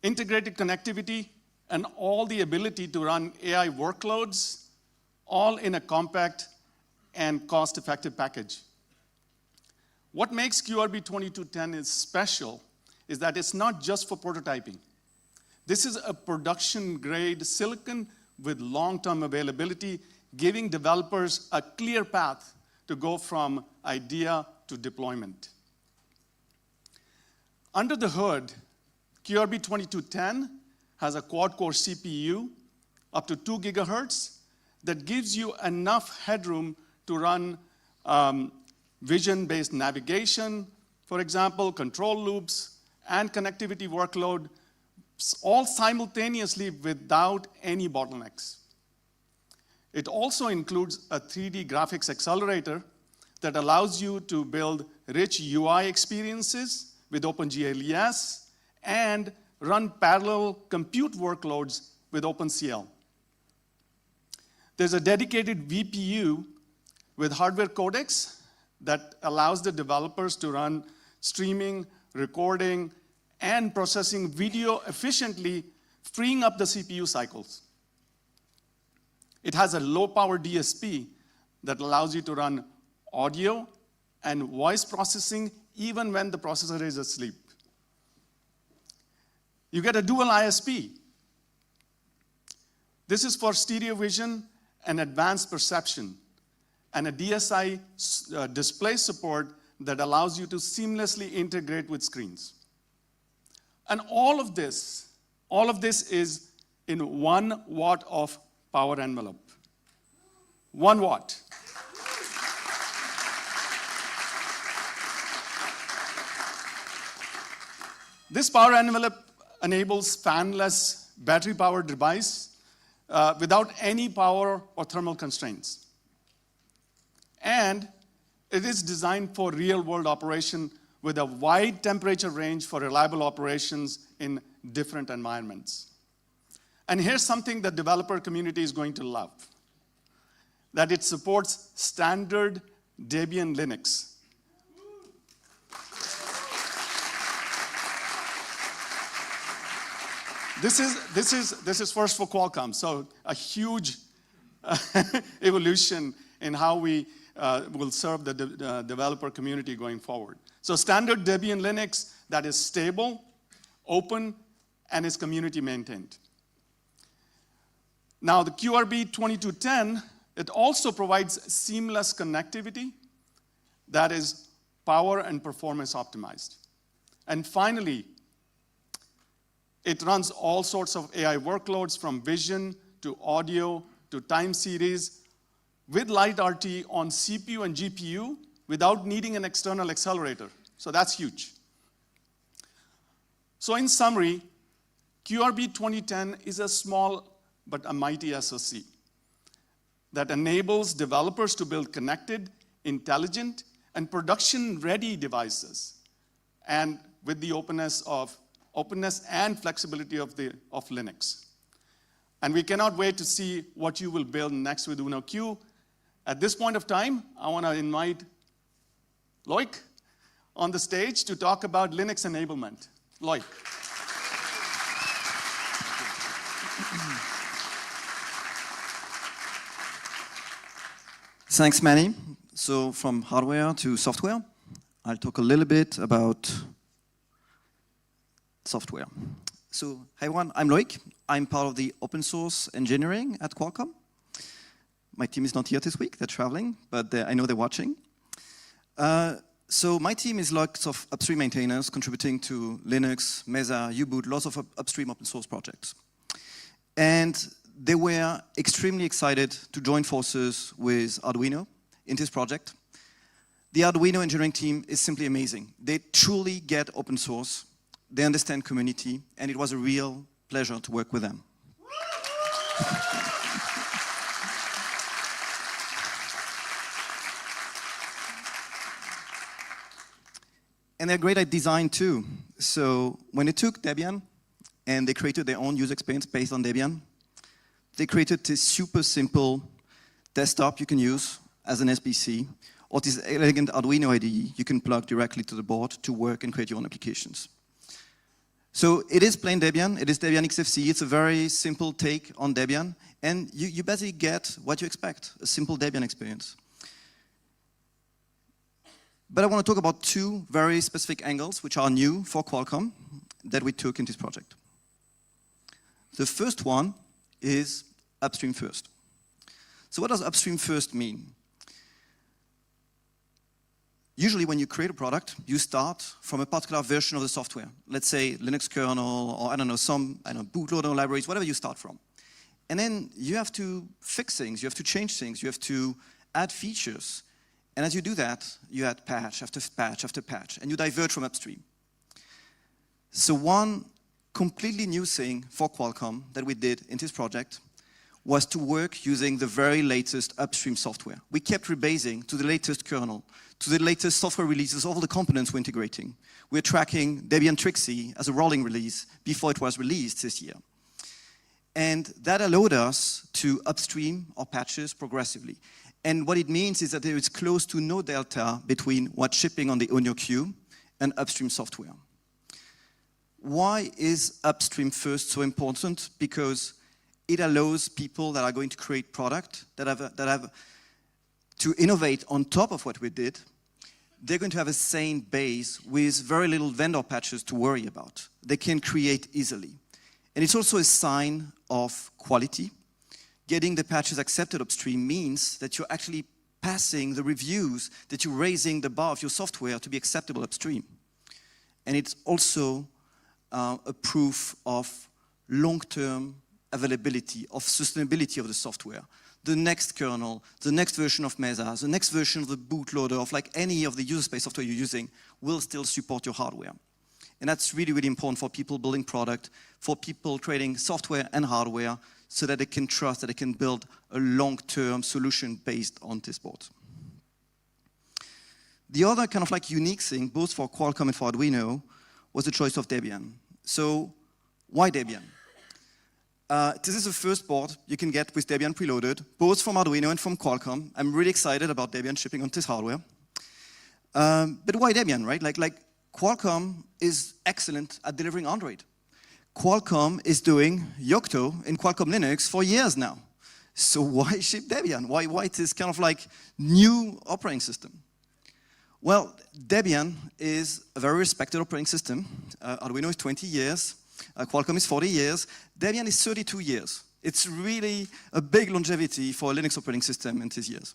integrated connectivity, and all the ability to run AI workloads, all in a compact and cost-effective package. What makes QRB 2210 is special is that it's not just for prototyping. This is a production-grade silicon with long-term availability, giving developers a clear path to go from idea to deployment. Under the hood, QRB 2210 has a quad-core CPU up to 2 gigahertz that gives you enough headroom to run vision-based navigation, for example, control loops, and connectivity workload, all simultaneously without any bottlenecks. It also includes a 3D graphics accelerator that allows you to build rich UI experiences with OpenGLES and run parallel compute workloads with OpenCL. There's a dedicated VPU with hardware codecs that allows the developers to run streaming, recording, and processing video efficiently, freeing up the CPU cycles. It has a low-power DSP that allows you to run audio and voice processing even when the processor is asleep. You get a dual ISP. This is for stereo vision and advanced perception, and a DSI display support that allows you to seamlessly integrate with screens. And all of this is in 1 watt of power envelope. 1 watt. This power envelope enables fanless battery-powered device without any power or thermal constraints. And it is designed for real-world operation with a wide temperature range for reliable operations in different environments. And here's something the developer community is going to love, that it supports standard Debian Linux. This is first for Qualcomm, so a huge evolution in how we will serve the developer community going forward. So standard Debian Linux that is stable, open, and is community maintained. Now the QRB 2210, it also provides seamless connectivity that is power and performance optimized. And finally, it runs all sorts of AI workloads from vision to audio to time series with light RT on CPU and GPU without needing an external accelerator. So that's huge. So in summary, QRB 2010 is a small but a mighty SoC that enables developers to build connected, intelligent, and production-ready devices, and with the openness and flexibility of Linux. And we cannot wait to see what you will build next with Uno Q. At this point of time, I want to invite Loic on the stage to talk about Linux enablement. Loic. Thanks, Manny. So from hardware to software, I'll talk a little bit about software. So, hi everyone, I'm Loic. I'm part of the open source engineering at Qualcomm. My team is not here this week, they're traveling, but I know they're watching. So my team is lots of upstream maintainers contributing to Linux, Mesa, U-Boot, lots of upstream open source projects. And they were extremely excited to join forces with Arduino in this project. The Arduino engineering team is simply amazing. They truly get open source, they understand community, and it was a real pleasure to work with them. And they're great at design too. So when they took Debian and they created their own user experience based on Debian, they created this super simple desktop you can use as an SBC, or this elegant Arduino IDE you can plug directly to the board to work and create your own applications. So it is plain Debian, it is Debian XFCE, it's a very simple take on Debian, and you basically get what you expect, a simple Debian experience. But I want to talk about two very specific angles which are new for Qualcomm that we took in this project. The first one is upstream first. So what does upstream first mean? Usually when you create a product, you start from a particular version of the software. Let's say Linux kernel, or some bootloader libraries, whatever you start from. And then you have to fix things, you have to change things, you have to add features. And as you do that, you add patch after patch after patch, and you diverge from upstream. So one completely new thing for Qualcomm that we did in this project was to work using the very latest upstream software. We kept rebasing to the latest kernel, to the latest software releases of all the components we're integrating. We're tracking Debian Trixie as a rolling release before it was released this year. And that allowed us to upstream our patches progressively. And what it means is that there is close to no delta between what's shipping on the Uno queue and upstream software. Why is upstream first so important? Because it allows people that are going to create product, that have to innovate on top of what we did. They're going to have a sane base with very little vendor patches to worry about. They can create easily. And it's also a sign of quality. Getting the patches accepted upstream means that you're actually passing the reviews, that you're raising the bar of your software to be acceptable upstream. And it's also a proof of long-term availability, of sustainability of the software. The next kernel, the next version of Mesa, the next version of the bootloader, of like any of the user space software you're using, will still support your hardware. And that's really, really important for people building product, for people creating software and hardware, so that they can trust that they can build a long-term solution based on this board. The other kind of like unique thing, both for Qualcomm and for Arduino, was the choice of Debian. So why Debian? This is the first board you can get with Debian preloaded, both from Arduino and from Qualcomm. I'm really excited about Debian shipping on this hardware. But why Debian, right? Like Qualcomm is excellent at delivering Android. Qualcomm is doing Yocto in Qualcomm Linux for years now. So why ship Debian? Why this kind of like new operating system? Well, Debian is a very respected operating system. Arduino is 20 years. Qualcomm is 40 years. Debian is 32 years. It's really a big longevity for a Linux operating system in these years.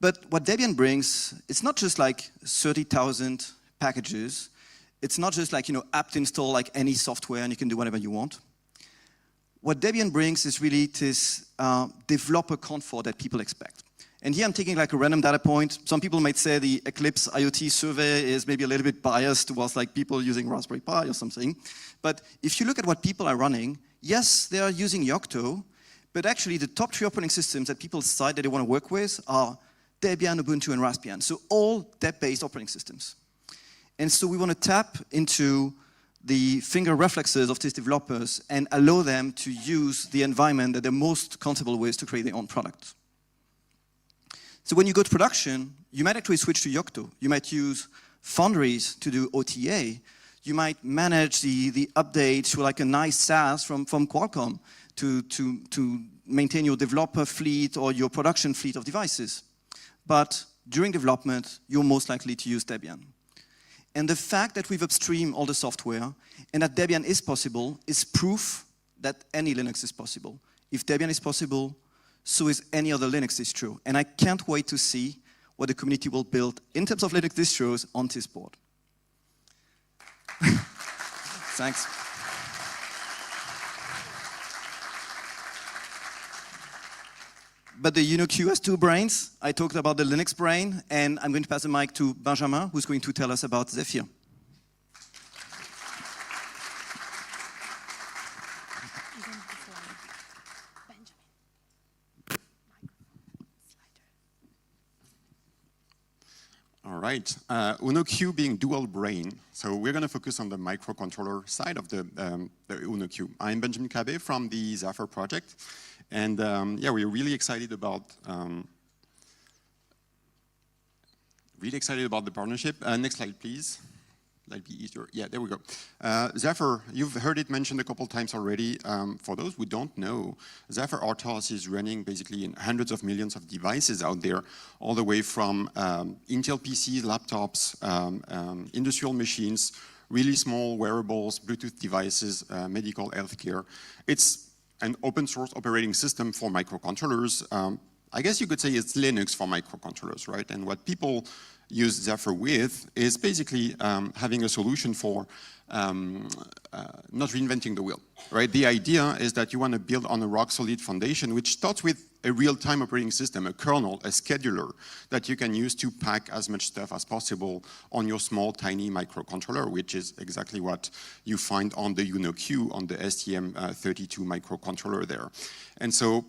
But what Debian brings, it's not just like 30,000 packages. It's not just like, apt install like any software and you can do whatever you want. What Debian brings is really this developer comfort that people expect. And here I'm taking like a random data point. Some people might say the Eclipse IoT survey is maybe a little bit biased towards like people using Raspberry Pi or something. But if you look at what people are running, yes, they are using Yocto, but actually the top 3 operating systems that people decide that they want to work with are Debian, Ubuntu, and Raspbian. So all deb-based operating systems. And so we want to tap into the finger reflexes of these developers and allow them to use the environment that they're most comfortable with to create their own product. So when you go to production, you might actually switch to Yocto. You might use Foundries to do OTA. You might manage the updates through like a nice SaaS from Qualcomm to maintain your developer fleet or your production fleet of devices. But during development, you're most likely to use Debian. And the fact that we've upstreamed all the software and that Debian is possible is proof that any Linux is possible. If Debian is possible, so is any other Linux distro. And I can't wait to see what the community will build in terms of Linux distros on this board. Thanks. But the UnoQ has 2 brains. I talked about the Linux brain, and I'm going to pass the mic to Benjamin, who's going to tell us about Zephyr. All right, UnoQ being dual brain, so we're going to focus on the microcontroller side of the UnoQ. I'm Benjamin Cabé from the Zephyr project, and yeah, we're really excited about the partnership. Next slide, please. That'd be easier. Yeah, there we go. Zephyr, you've heard it mentioned a couple times already. For those who don't know, Zephyr RTOS is running basically in hundreds of millions of devices out there, all the way from Intel PCs, laptops, industrial machines, really small wearables, Bluetooth devices, medical healthcare. It's an open source operating system for microcontrollers. I guess you could say it's Linux for microcontrollers, right? And what people use Zephyr with is basically having a solution for not reinventing the wheel, right? The idea is that you want to build on a rock-solid foundation, which starts with a real-time operating system, a kernel, a scheduler that you can use to pack as much stuff as possible on your small, tiny microcontroller, which is exactly what you find on the UNO-Q, on the STM32 microcontroller there. And so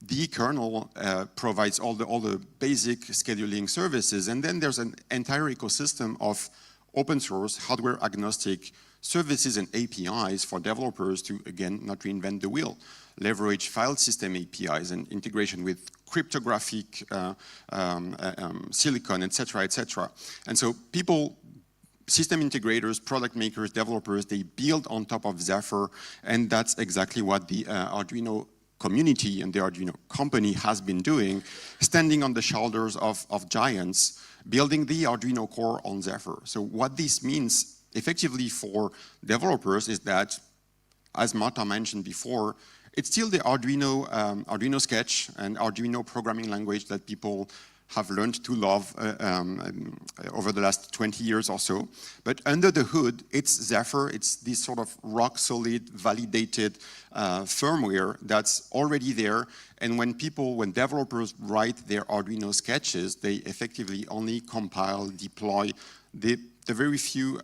the kernel provides all the basic scheduling services, and then there's an entire ecosystem of open source, hardware agnostic services and APIs for developers to, again, not reinvent the wheel. Leverage file system APIs and integration with cryptographic silicon, et cetera, And so people, system integrators, product makers, developers, they build on top of Zephyr, and that's exactly what the Arduino community and the Arduino company has been doing, standing on the shoulders of giants, building the Arduino core on Zephyr. So what this means effectively for developers is that, as Marta mentioned before, it's still the Arduino Sketch and Arduino programming language that people have learned to love over the last 20 years or so. But under the hood, it's Zephyr. It's this sort of rock-solid, validated firmware that's already there. And when developers write their Arduino sketches, they effectively only compile, deploy the very few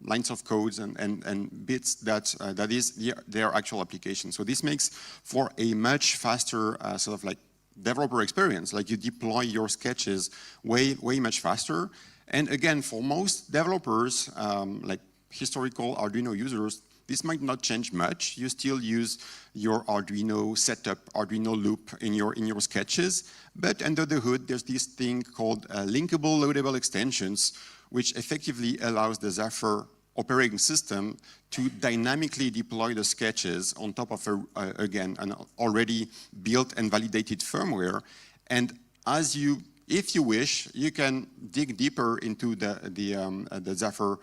lines of codes and bits that is their actual application. So this makes for a much faster sort of like developer experience. Like you deploy your sketches way much faster. And again, for most developers, like historical Arduino users, this might not change much. You still use your Arduino setup, Arduino loop in your sketches. But under the hood, there's this thing called linkable loadable extensions, which effectively allows the Zephyr operating system to dynamically deploy the sketches on top of, again, an already built and validated firmware. And if you wish, you can dig deeper into the Zephyr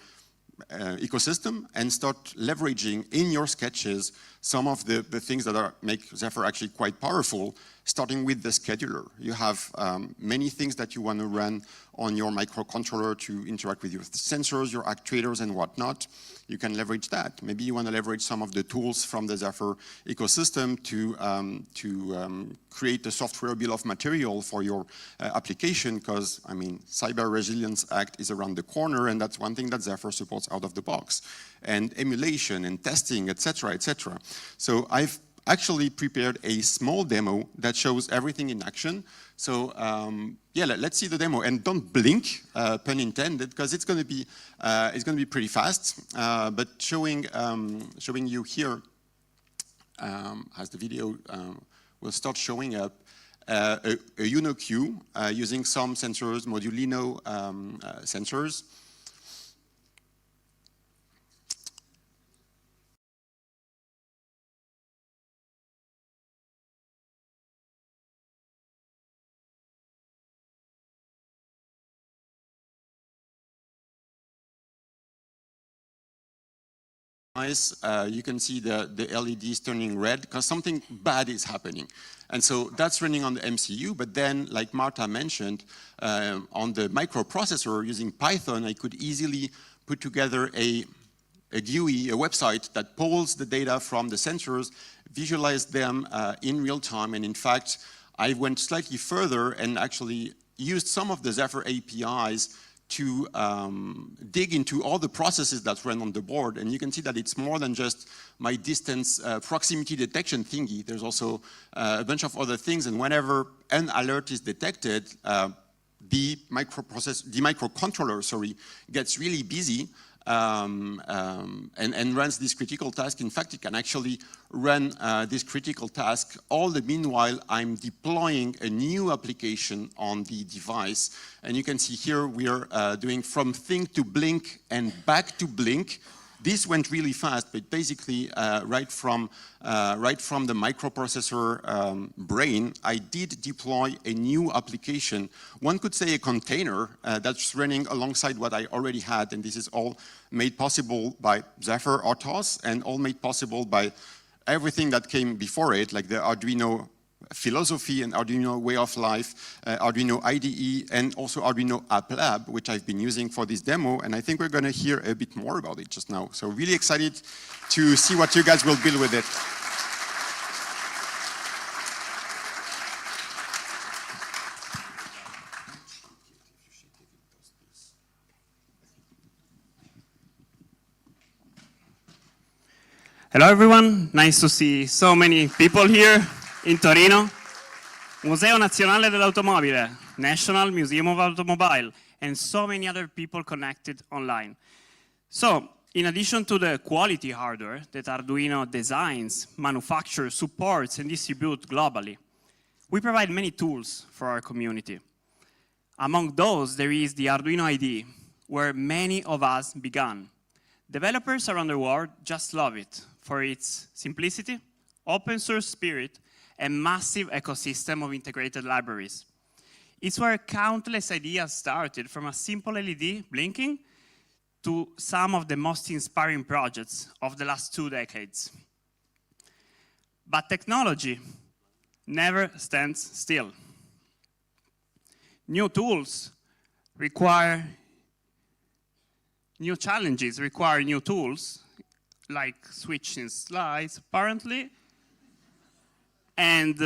ecosystem and start leveraging in your sketches some of the things that make Zephyr actually quite powerful, starting with the scheduler. You have many things that you want to run on your microcontroller to interact with your sensors, your actuators, and whatnot. You can leverage that. Maybe you want to leverage some of the tools from the Zephyr ecosystem to create a software bill of material for your application, because, I mean, Cyber Resilience Act is around the corner, and that's one thing that Zephyr supports out of the box. And emulation and testing, et cetera, et cetera. So I've actually prepared a small demo that shows everything in action. So yeah, let's see the demo, and don't blink, pun intended, because it's going to be pretty fast. But showing you here, as the video will start showing up, a UNO-Q using some sensors, Modulino sensors. You can see the LEDs turning red because something bad is happening. And so that's running on the MCU, but then, like Marta mentioned, on the microprocessor using Python, I could easily put together a GUI, a website that pulls the data from the sensors, visualize them in real time, and in fact, I went slightly further and actually used some of the Zephyr APIs to dig into all the processes that run on the board. And you can see that it's more than just my distance proximity detection thingy. There's also a bunch of other things. And whenever an alert is detected, the microcontroller, gets really busy and runs this critical task. In fact, it can actually run this critical task all the meanwhile I'm deploying a new application on the device. And you can see here we are doing from think to blink and back to blink. This went really fast, but basically right from the microprocessor brain, I did deploy a new application. One could say a container that's running alongside what I already had, and this is all made possible by Zephyr RTOS and all made possible by everything that came before it, like the Arduino philosophy and Arduino way of life, Arduino IDE, and also Arduino App Lab, which I've been using for this demo, and I think we're going to hear a bit more about it just now. So really excited to see what you guys will build with it. Hello everyone, nice to see so many people here in Torino. Museo Nazionale dell'Automobile, National Museum of Automobile, and so many other people connected online. So, in addition to the quality hardware that Arduino designs, manufactures, supports, and distributes globally, we provide many tools for our community. Among those, there is the Arduino IDE, where many of us began. Developers around the world just love it for its simplicity, open source spirit, and massive ecosystem of integrated libraries. It's where countless ideas started, from a simple LED blinking to some of the most inspiring projects of the last 2 decades. But technology never stands still. New tools require new challenges, require new tools, like switching slides, apparently. And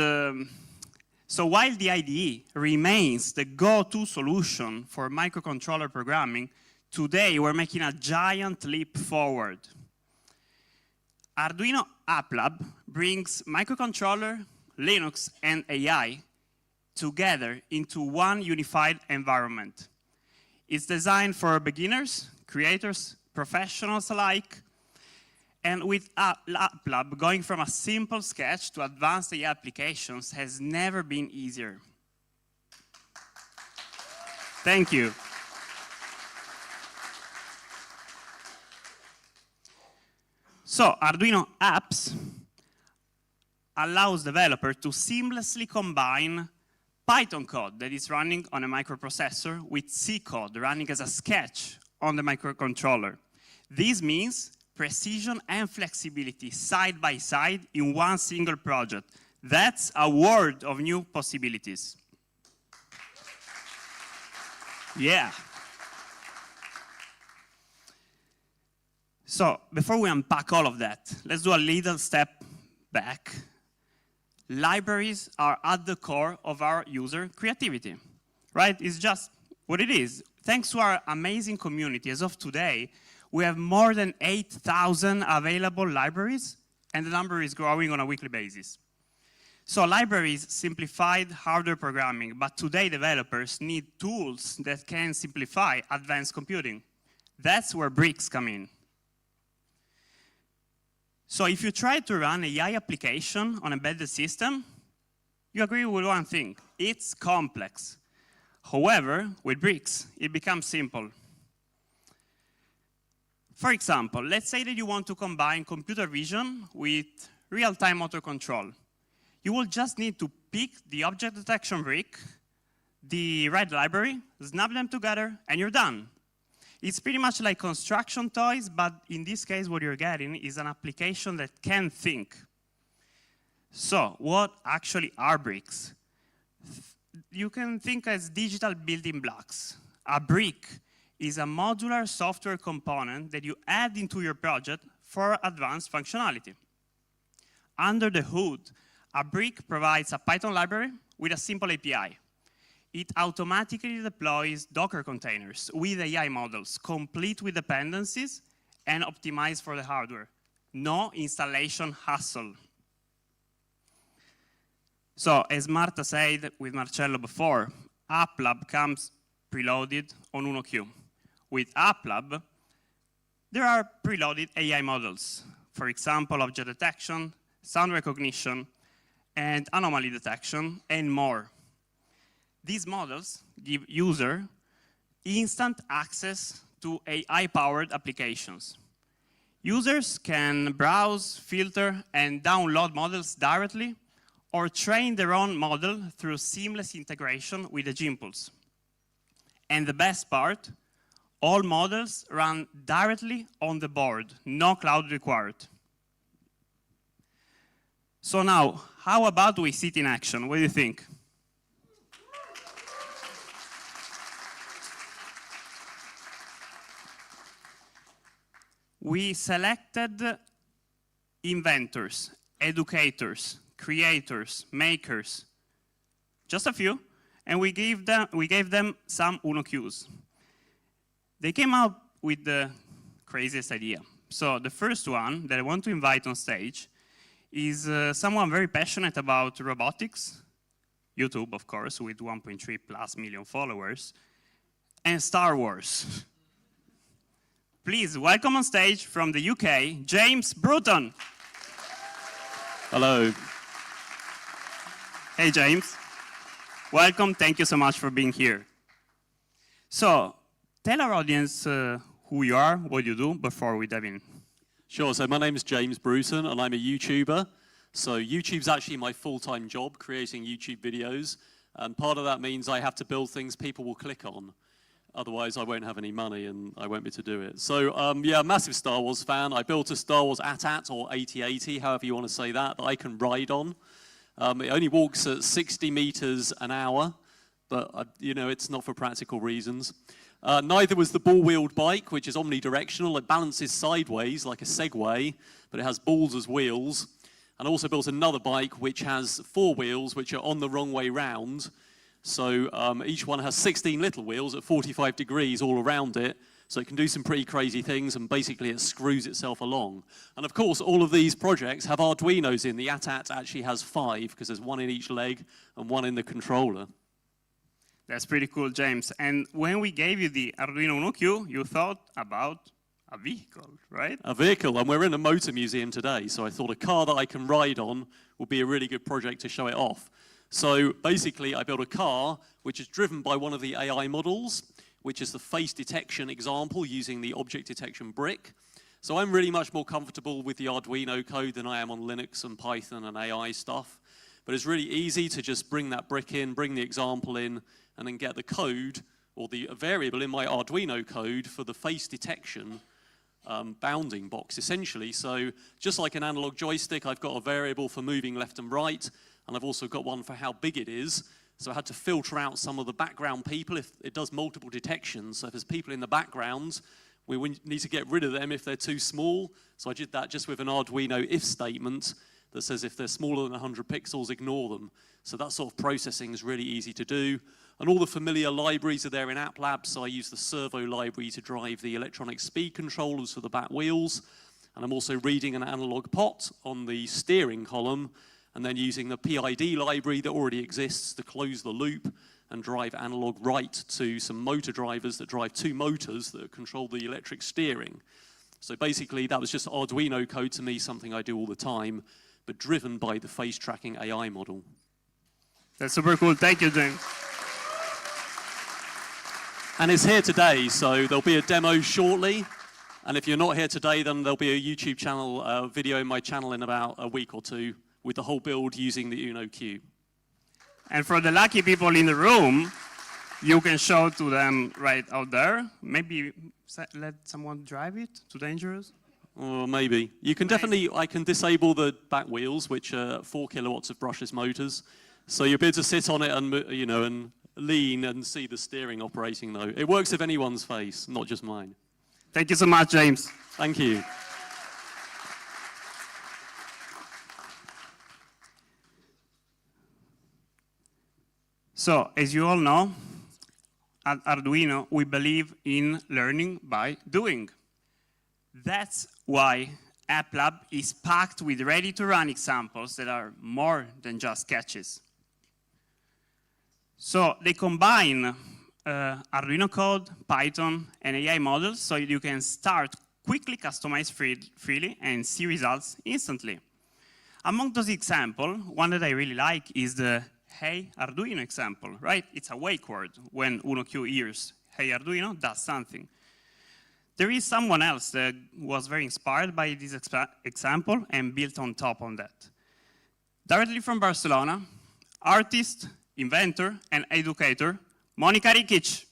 so while the IDE remains the go-to solution for microcontroller programming, today we're making a giant leap forward. Arduino App Lab brings microcontroller, Linux, and AI together into one unified environment. It's designed for beginners, creators, professionals alike, and with App Lab, going from a simple sketch to advanced AI applications has never been easier. Thank you. So, Arduino Apps allows developers to seamlessly combine Python code that is running on a microprocessor with C code running as a sketch on the microcontroller. This means precision and flexibility side by side in one single project. That's a world of new possibilities. Yeah. So, before we unpack all of that, let's do a little step back. Libraries are at the core of our user creativity, right? It's just what it is. Thanks to our amazing community, as of today, we have more than 8,000 available libraries, and the number is growing on a weekly basis. So libraries simplified hardware programming, but today developers need tools that can simplify advanced computing. That's where bricks come in. So if you try to run an AI application on an embedded system, you agree with one thing: it's complex. However, with bricks, it becomes simple. For example, let's say that you want to combine computer vision with real-time motor control. You will just need to pick the object detection brick, the right library, snap them together, and you're done. It's pretty much like construction toys, but in this case, what you're getting is an application that can think. So, what actually are bricks? You can think as digital building blocks. A brick is a modular software component that you add into your project for advanced functionality. Under the hood, a brick provides a Python library with a simple API. It automatically deploys Docker containers with AI models, complete with dependencies and optimized for the hardware. No installation hassle. So, as Marta said with Marcello before, App Lab comes preloaded on UnoQ. With App Lab, there are preloaded AI models. For example, object detection, sound recognition, and anomaly detection, and more. These models give users instant access to AI-powered applications. Users can browse, filter, and download models directly, or train their own model through seamless integration with the Gimpulse. And the best part, all models run directly on the board, no cloud required. So now, how about we see it in action? What do you think? We selected inventors, educators, creators, makers, just a few, and we gave them some Uno cues. They came up with the craziest idea. So the first one that I want to invite on stage is someone very passionate about robotics, YouTube, of course, with 1.3 plus million followers, and Star Wars. Please welcome on stage from the UK, James Bruton. Hello. Hey, James. Welcome. Thank you so much for being here. So, tell our audience who you are, what you do, before we dive in. Sure, so my name is James Bruton, and I'm a YouTuber. So YouTube's actually my full-time job, creating YouTube videos. And part of that means I have to build things people will click on. Otherwise, I won't have any money and I won't be able to do it. So, yeah, massive Star Wars fan. I built a Star Wars AT-AT, or AT-AT, however you want to say that I can ride on. It only walks at 60 meters an hour, but, you know, it's not for practical reasons. Neither was the ball-wheeled bike, which is omnidirectional. It balances sideways like a Segway, but it has balls as wheels. And I also built another bike which has 4 wheels, which are on the wrong way round. So each one has 16 little wheels at 45 degrees all around it. So it can do some pretty crazy things, and basically it screws itself along. And of course, all of these projects have Arduinos in. The AT-AT actually has 5, because there's 1 in each leg and 1 in the controller. That's pretty cool, James. And when we gave you the Arduino Uno Q, you thought about a vehicle, right? A vehicle, and we're in a motor museum today, so I thought a car that I can ride on would be a really good project to show it off. So basically, I built a car which is driven by one of the AI models, which is the face detection example using the object detection brick. So I'm really much more comfortable with the Arduino code than I am on Linux and Python and AI stuff. But it's really easy to just bring that brick in, bring the example in, and then get the code, or the variable in my Arduino code for the face detection bounding box, essentially. So just like an analog joystick, I've got a variable for moving left and right, and I've also got one for how big it is. So I had to filter out some of the background people if it does multiple detections. So if there's people in the background, we need to get rid of them if they're too small. So I did that just with an Arduino if statement that says if they're smaller than 100 pixels, ignore them. So that sort of processing is really easy to do. And all the familiar libraries are there in App Lab. So I use the servo library to drive the electronic speed controllers for the back wheels. And I'm also reading an analog pot on the steering column, and then using the PID library that already exists to close the loop and drive analog right to some motor drivers that drive 2 motors that control the electric steering. So basically, that was just Arduino code to me, something I do all the time, but driven by the face tracking AI model. That's super cool. Thank you, James. And it's here today, so there'll be a demo shortly. And if you're not here today, then there'll be a YouTube channel, video in my channel in about a week or 2 with the whole build using the Uno Q. And for the lucky people in the room, you can show to them right out there. Maybe let someone drive it? Too dangerous? Or maybe. You can definitely, I can disable the back wheels, which are 4 kilowatts of brushless motors. So you'll be able to sit on it and, you know, and lean and see the steering operating though. It works with anyone's face, not just mine. Thank you so much, James. Thank you. So, as you all know, at Arduino, we believe in learning by doing. That's why App Lab is packed with ready-to-run examples that are more than just sketches. So they combine Arduino code, Python, and AI models so you can start quickly customize freely and see results instantly. Among those examples, one that I really like is the Hey Arduino example, right? It's a wake word. When Uno Q hears Hey Arduino, does something. There is someone else that was very inspired by this example and built on top of that. Directly from Barcelona, artist, inventor, and educator, Monica Rikic.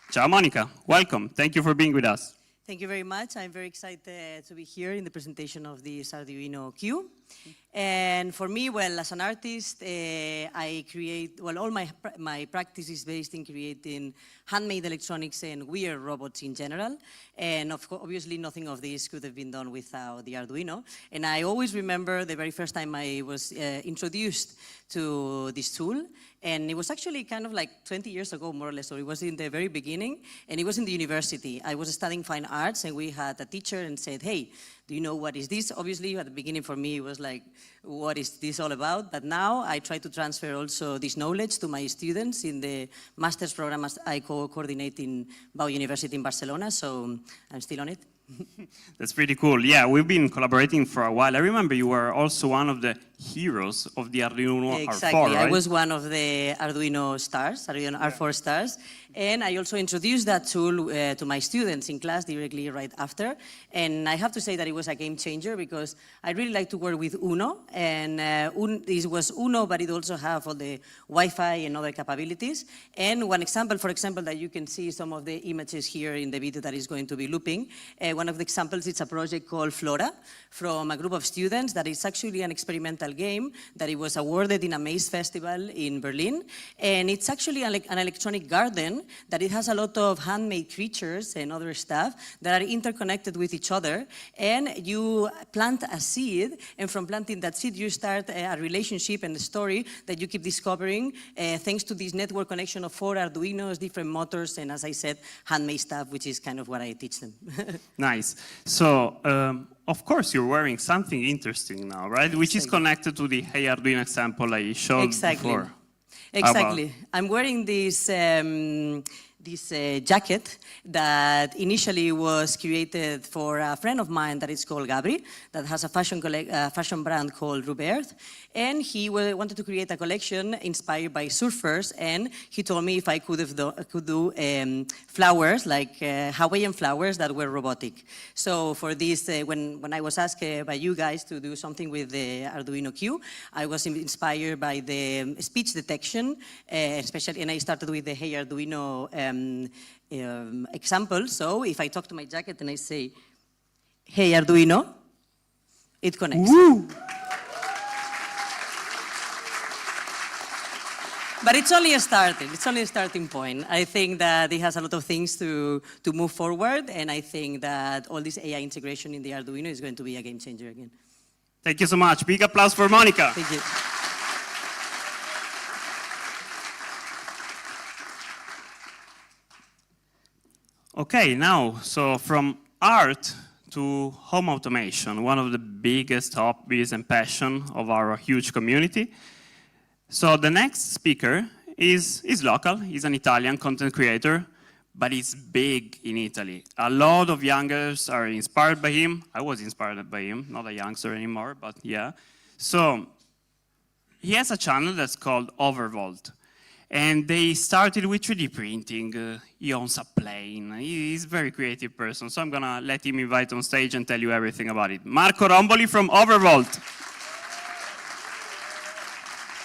Ciao, Monica. Welcome. Thank you for being with us. Thank you very much. I'm very excited to be here in the presentation of this Arduino Q. And for me, well, as an artist, I create, well, all my practice is based in creating handmade electronics and weird robots in general. And obviously, nothing of this could have been done without the Arduino. And I always remember the very first time I was introduced to this tool. And it was actually kind of like 20 years ago, more or less. So it was in the very beginning, and it was in the university. I was studying fine arts, and we had a teacher and said, hey, do you know what is this? Obviously, at the beginning for me, it was like, what is this all about? But now I try to transfer also this knowledge to my students in the master's program as I coordinate in Bau University in Barcelona, so I'm still on it. That's pretty cool. Yeah, we've been collaborating for a while. I remember you were also one of the heroes of the Arduino Exactly. R4, right? I was one of the Arduino stars, Arduino R4 stars. And I also introduced that tool to my students in class directly right after. And I have to say that it was a game changer because I really like to work with Uno. And this was Uno, but it also have all the Wi-Fi and other capabilities. And one example, for example, that you can see some of the images here in the video that is going to be looping. One of the examples, it's a project called Flora from a group of students that is actually an experimental game that it was awarded in a maze festival in Berlin. And it's actually an electronic garden that it has a lot of handmade creatures and other stuff that are interconnected with each other. And you plant a seed, and from planting that seed, you start a relationship and a story that you keep discovering thanks to this network connection of 4 Arduinos, different motors, and as I said, handmade stuff, which is kind of what I teach them. Nice. So, of course, you're wearing something interesting now, right? Which is connected to the Hey Arduino example I showed before. Exactly. I'm wearing this jacket that initially was created for a friend of mine that is called Gabri, that has a fashion brand called Rubert. And he wanted to create a collection inspired by surfers, and he told me if I could do flowers, like Hawaiian flowers that were robotic. So for this, when I was asked by you guys to do something with the Arduino Q, I was inspired by the speech detection, especially, and I started with the Hey Arduino example. So if I talk to my jacket and I say, Hey Arduino, it connects. Woo! But it's only a starting. It's only a starting point. I think that it has a lot of things to move forward, and I think that all this AI integration in the Arduino is going to be a game changer again. Thank you so much. Big applause for Monica. Thank you. Okay, now, so from art to home automation, one of the biggest hobbies and passion of our huge community. So the next speaker is local. He's an Italian content creator, but he's big in Italy. A lot of youngsters are inspired by him. I was inspired by him, not a youngster anymore, but yeah. So he has a channel that's called Overvolt. And they started with 3D printing. He owns a plane. He's a very creative person. So I'm going to let him invite on stage and tell you everything about it. Marco Romboli from Overvolt.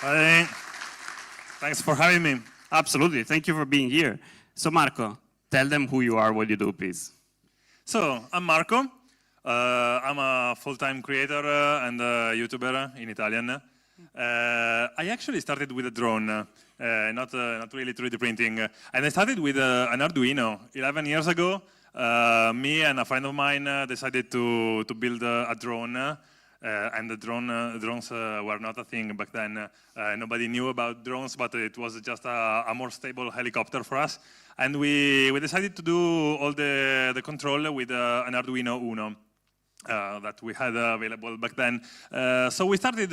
Hi. Thanks for having me. Absolutely. Thank you for being here. So Marco, tell them who you are, what you do, please. So, I'm Marco. I'm a full-time creator and a YouTuber in Italian. I actually started with a drone, not really 3D printing. And I started with an Arduino 11 years ago. Me and a friend of mine decided to build a drone. And the drones were not a thing back then. Nobody knew about drones, but it was just a more stable helicopter for us. And we decided to do all the control with an Arduino Uno that we had available back then. So we started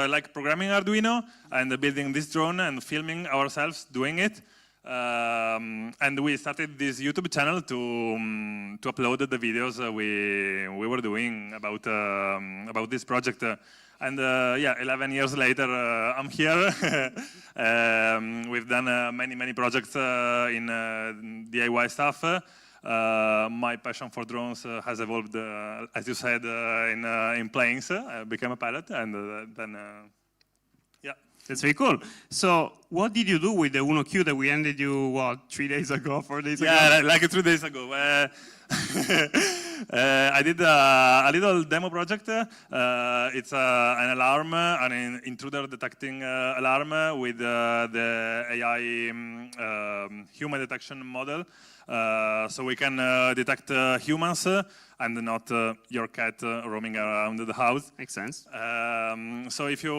like programming Arduino and building this drone and filming ourselves doing it. And we started this YouTube channel to upload the videos we were doing about this project. And yeah, 11 years later, I'm here. We've done many projects in DIY stuff. My passion for drones has evolved, as you said, in planes. I became a pilot, and then yeah. That's very cool. So what did you do with the Uno Q that we handed you, what, 3 days ago, 4 days ago? Yeah, like 3 days ago. I did a little demo project. It's an alarm, an intruder detecting alarm with the AI human detection model. So we can detect humans and not your cat roaming around the house. Makes sense. So if you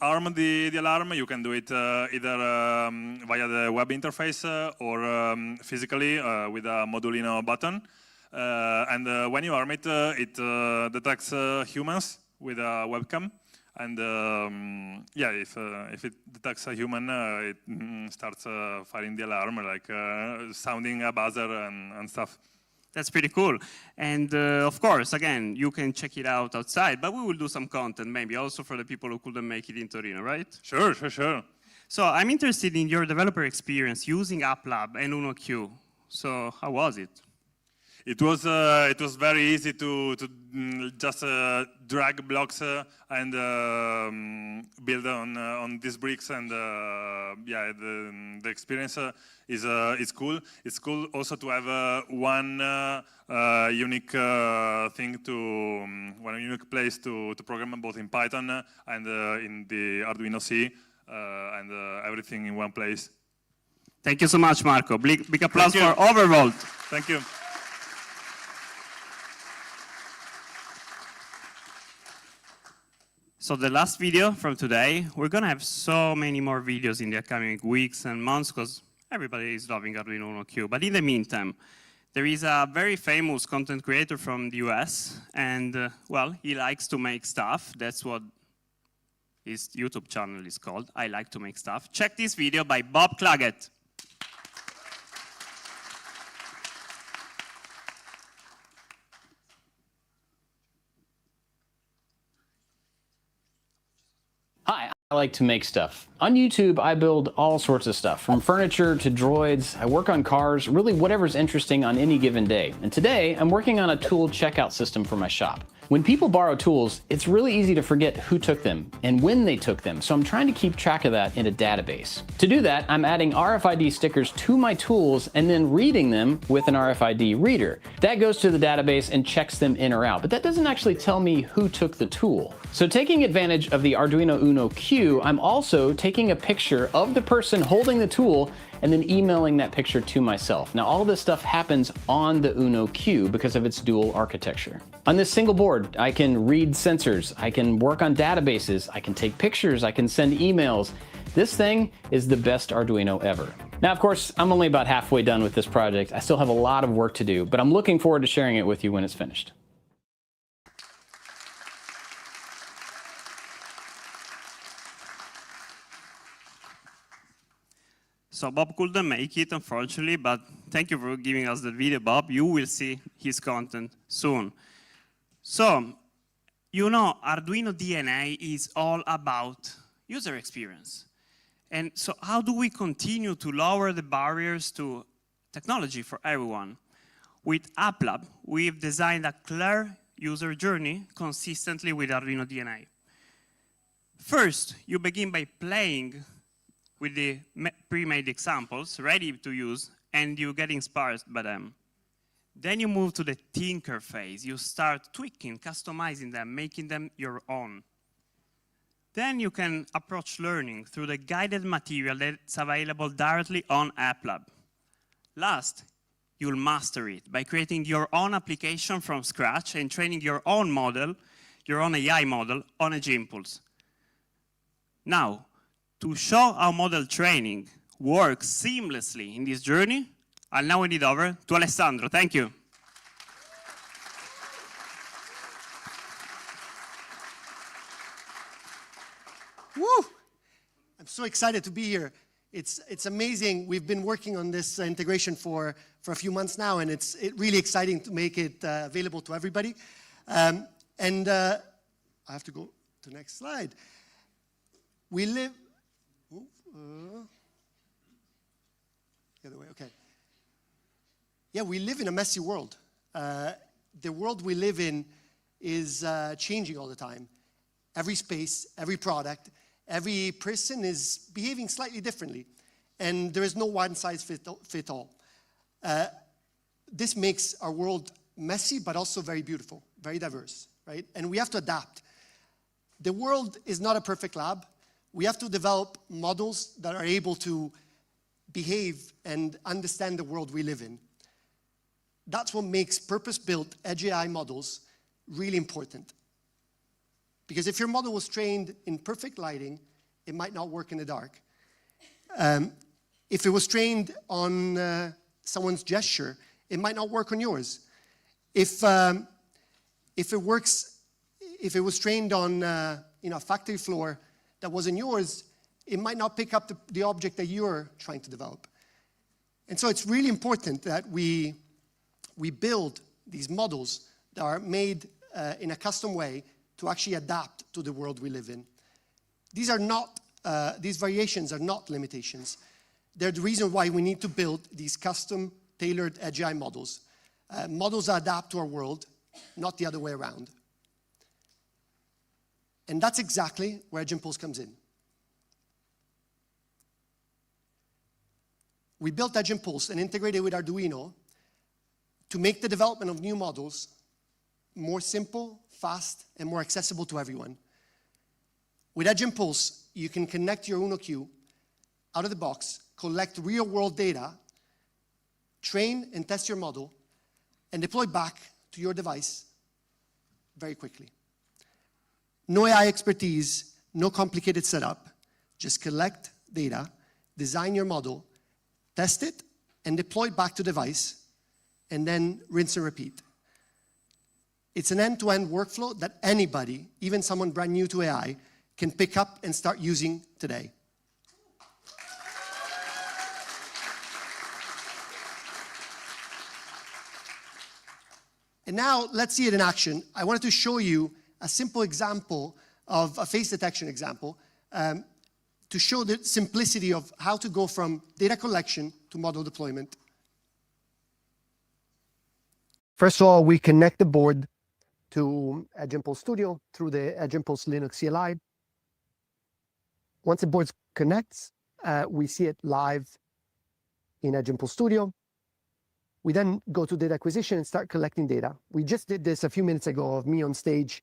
arm the alarm, you can do it either via the web interface or physically with a Modulino button. And when you arm it, it detects humans with a webcam. And yeah, if it detects a human, it starts firing the alarm, like sounding a buzzer and stuff. That's pretty cool. And of course, again, you can check it out outside, but we will do some content maybe also for the people who couldn't make it in Torino, right? Sure. So I'm interested in your developer experience using AppLab and Uno Q. So how was it? It was very easy to just drag blocks and build on these bricks, and yeah, the experience is cool. It's cool also to have one unique thing one unique place to program both in Python and in the Arduino C, and everything in one place. Thank you so much, Marco. Big applause for Overvolt. Thank you. So the last video from today, we're going to have so many more videos in the upcoming weeks and months because everybody is loving Arduino Uno Q. But in the meantime, there is a very famous content creator from the US, and well, he likes to make stuff. That's what his YouTube channel is called, I Like to Make Stuff. Check this video by Bob Claggett. Hi, I like to make stuff. On YouTube, I build all sorts of stuff, from furniture to droids. I work on cars, really whatever's interesting on any given day. And today, I'm working on a tool checkout system for my shop. When people borrow tools, it's really easy to forget who took them and when they took them, so I'm trying to keep track of that in a database. To do that, I'm adding RFID stickers to my tools and then reading them with an RFID reader. That goes to the database and checks them in or out, but that doesn't actually tell me who took the tool. So taking advantage of the Arduino Uno Q, I'm also taking a picture of the person holding the tool and then emailing that picture to myself. Now all this stuff happens on the Uno Q because of its dual architecture. On this single board, I can read sensors, I can work on databases, I can take pictures, I can send emails. This thing is the best Arduino ever. Now, of course, I'm only about halfway done with this project. I still have a lot of work to do, but I'm looking forward to sharing it with you when it's finished. So Bob couldn't make it, unfortunately, but thank you for giving us the video, Bob. You will see his content soon. So, you know, Arduino DNA is all about user experience. And so how do we continue to lower the barriers to technology for everyone? With AppLab, we've designed a clear user journey consistently with Arduino DNA. First, you begin by playing with the pre-made examples, ready to use, and you get inspired by them. Then you move to the tinker phase. You start tweaking, customizing them, making them your own. Then you can approach learning through the guided material that's available directly on AppLab. Last, you'll master it by creating your own application from scratch and training your own model, your own AI model, on a Gimpulse. Now, to show how model training works seamlessly in this journey, I'll now hand it over to Alessandro. Thank you. Woo! I'm so excited to be here. It's amazing. We've been working on this integration for a few months now, and it's really exciting to make it available to everybody. I have to go to the next slide. We live... the other way, okay. Yeah, we live in a messy world. The world we live in is changing all the time. Every space, every product, Every person is behaving slightly differently, and there is no one size fit all. This makes our world messy, but also very beautiful, very diverse, right? And we have to adapt. The world is not a perfect lab. We have to develop models that are able to behave and understand the world we live in. That's what makes purpose-built edge AI models really important. Because if your model was trained in perfect lighting, it might not work in the dark. If it was trained on someone's gesture, it might not work on yours. If it was trained on a factory floor that wasn't yours, it might not pick up the object that you're trying to develop. And so it's really important that we build these models that are made in a custom way to actually adapt to the world we live in. These variations are not limitations. They're the reason why we need to build these custom tailored edge AI models. Models that adapt to our world, not the other way around. And that's exactly where Edge Impulse comes in. We built Edge Impulse and integrated with Arduino to make the development of new models more simple, fast, and more accessible to everyone. With Edge Impulse, you can connect your Uno Q out of the box, collect real-world data, train and test your model, and deploy back to your device very quickly. No AI expertise, no complicated setup. Just collect data, design your model, test it, and deploy it back to device, and then rinse and repeat. It's an end-to-end workflow that anybody, even someone brand new to AI, can pick up and start using today. And now let's see it in action. I wanted to show you a simple example of a face detection example to show the simplicity of how to go from data collection to model deployment. First of all, we connect the board to Edge Impulse Studio through the Edge Impulse Linux CLI. Once the board connects, we see it live in Edge Impulse Studio. We then go to data acquisition and start collecting data. We just did this a few minutes ago of me on stage,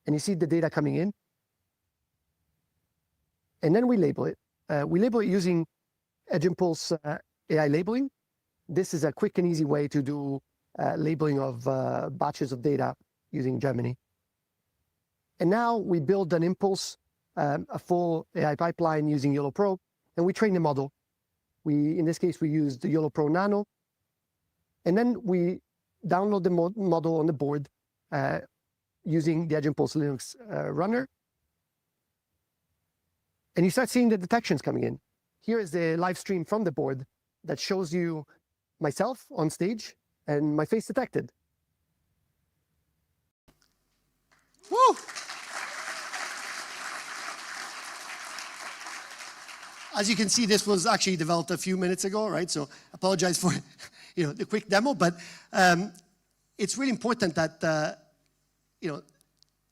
and you see the data coming in. And then we label it. We label it using Edge Impulse AI labeling. This is a quick and easy way to do labeling of batches of data using Gemini. And now we build an Impulse, a full AI pipeline using YOLO Pro, and we train the model. In this case, we used the YOLO Pro Nano. And then we download the model on the board using the Edge Impulse Linux runner. And you start seeing the detections coming in. Here is the live stream from the board that shows you myself on stage and my face detected. Woo! As you can see, this was actually developed a few minutes ago, right? So apologize for the quick demo, but it's really important that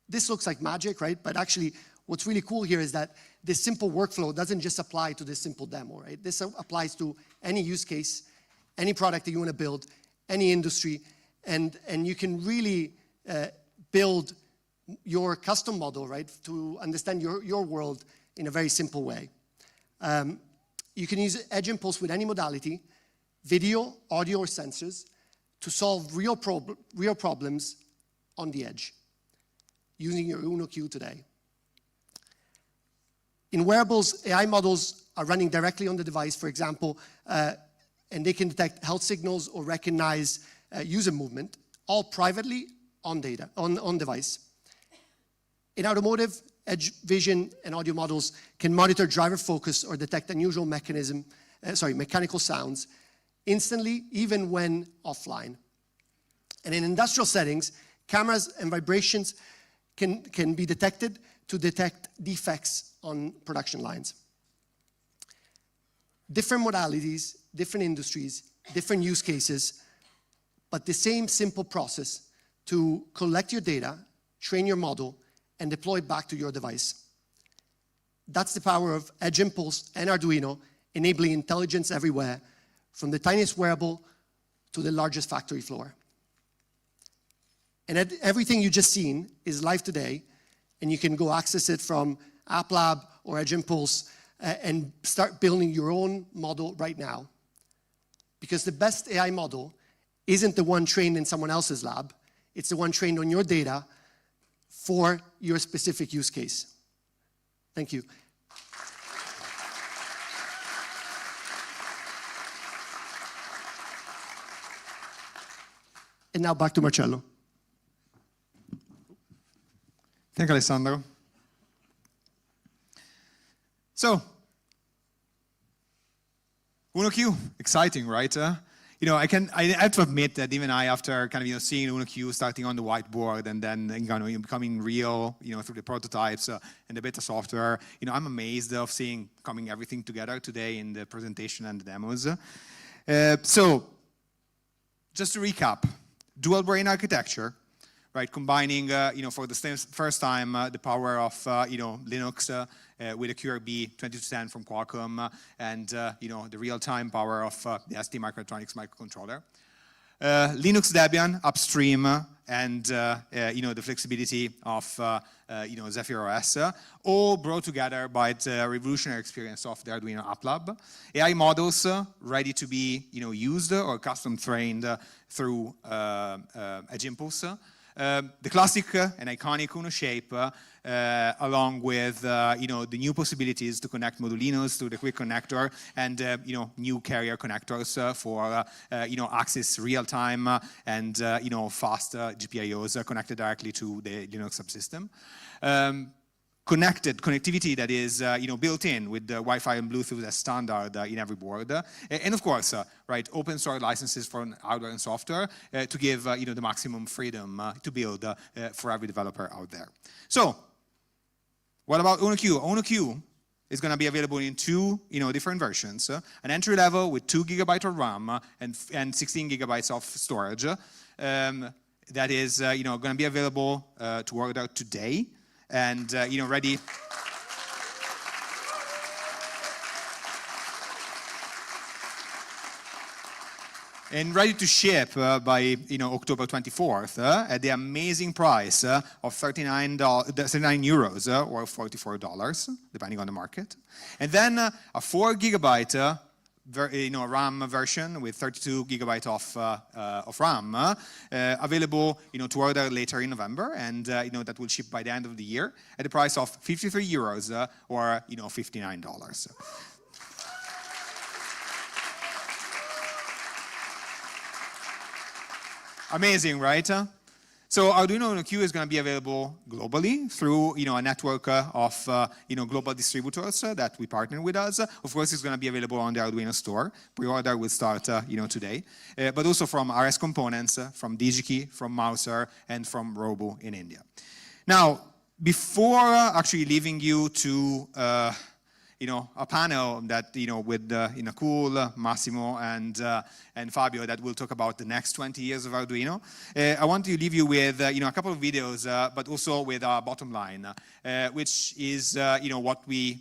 this looks like magic, right? But actually, what's really cool here is that this simple workflow doesn't just apply to this simple demo, right? This applies to any use case, any product that you want to build, any industry, and you can really build your custom model, right, to understand your world in a very simple way. You can use Edge Impulse with any modality, video, audio, or sensors, to solve real problems on the edge, using your Uno Q today. In wearables, AI models are running directly on the device, for example, and they can detect health signals or recognize user movement, all privately on device. In automotive, Edge Vision and audio models can monitor driver focus or detect unusual mechanical sounds instantly, even when offline. And in industrial settings, cameras and vibrations can be detected to detect defects on production lines. Different modalities, different industries, different use cases, but the same simple process to collect your data, train your model, and deploy it back to your device. That's the power of Edge Impulse and Arduino, enabling intelligence everywhere, from the tiniest wearable to the largest factory floor. And everything you just seen is live today, and you can go access it from App Lab or Edge Impulse and start building your own model right now. Because the best AI model isn't the one trained in someone else's lab, it's the one trained on your data for your specific use case. Thank you. And now back to Marcello. Thank you, Alessandro. So, UnoQ, exciting, right? You know, I have to admit that even I, after kind of seeing UnoQ starting on the whiteboard and then becoming real, through the prototypes and the beta software, I'm amazed of seeing coming everything together today in the presentation and the demos. So, just to recap, dual brain architecture, right? Combining, for the first time, the power of, Linux with a QRB 2210 from Qualcomm and, the real-time power of the ST Microelectronics microcontroller. Linux Debian upstream and, the flexibility of, Zephyr OS, all brought together by the revolutionary experience of the Arduino App Lab. AI models ready to be, used or custom trained through Edge Impulse. The classic and iconic Uno shape, along with the new possibilities to connect Modulinos to the quick connector and new carrier connectors for access real time and fast GPIOs connected directly to the Linux subsystem. Connectivity that is built in with the Wi-Fi and Bluetooth as standard in every board, and of course, right, open source licenses for hardware and software to give the maximum freedom to build for every developer out there. So, what about UnoQ? UnoQ is going to be available in two different versions: an entry level with 2 GB of RAM and 16 GB of storage. That is going to be available to order today. And ready. And ready to ship by October 24th at the amazing price of 39 euros or $44, depending on the market. And then a 4 GB RAM version with 32 GB of RAM available to order later in November, and that will ship by the end of the year at the price of 53 euros or $59. Amazing, right? So Arduino UnoQ is going to be available globally through a network of global distributors that we partner with us. Of course, it's going to be available on the Arduino store. Pre-order will start today, but also from RS Components, from DigiKey, from Mouser, and from Robo in India. Now, before actually leaving you to a panel that with cool Massimo and Fabio that will talk about the next 20 years of Arduino. I want to leave you with a couple of videos, but also with our bottom line, which is what we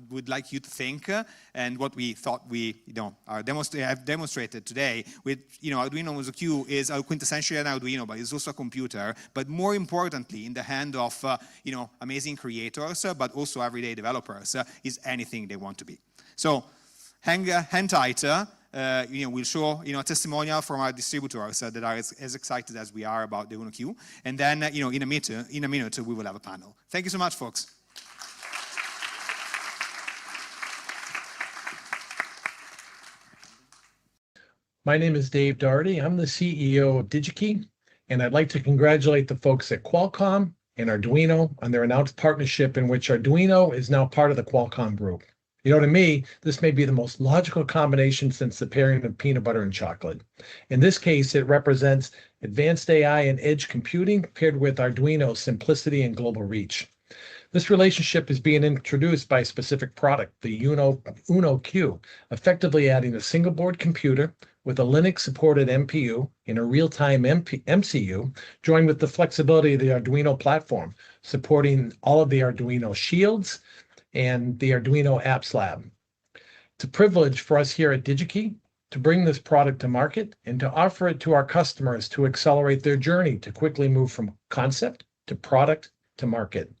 would like you to think, and what we thought we have demonstrated today with Arduino UnoQ is quintessentially an Arduino, but it's also a computer. But more importantly, in the hand of amazing creators, but also everyday developers, is anything they want to be. So hang tight. We'll show a testimonial from our distributors that are as excited as we are about the UnoQ, and then in a minute we will have a panel. Thank you so much, folks. My name is Dave Doherty. I'm the CEO of DigiKey, and I'd like to congratulate the folks at Qualcomm and Arduino on their announced partnership in which Arduino is now part of the Qualcomm group. To me, this may be the most logical combination since the pairing of peanut butter and chocolate. In this case, it represents advanced AI and edge computing paired with Arduino's simplicity and global reach. This relationship is being introduced by a specific product, the UnoQ, effectively adding a single board computer with a Linux-supported MPU and a real-time MCU, joined with the flexibility of the Arduino platform, supporting all of the Arduino shields and the Arduino Apps Lab. It's a privilege for us here at DigiKey to bring this product to market and to offer it to our customers to accelerate their journey to quickly move from concept to product to market.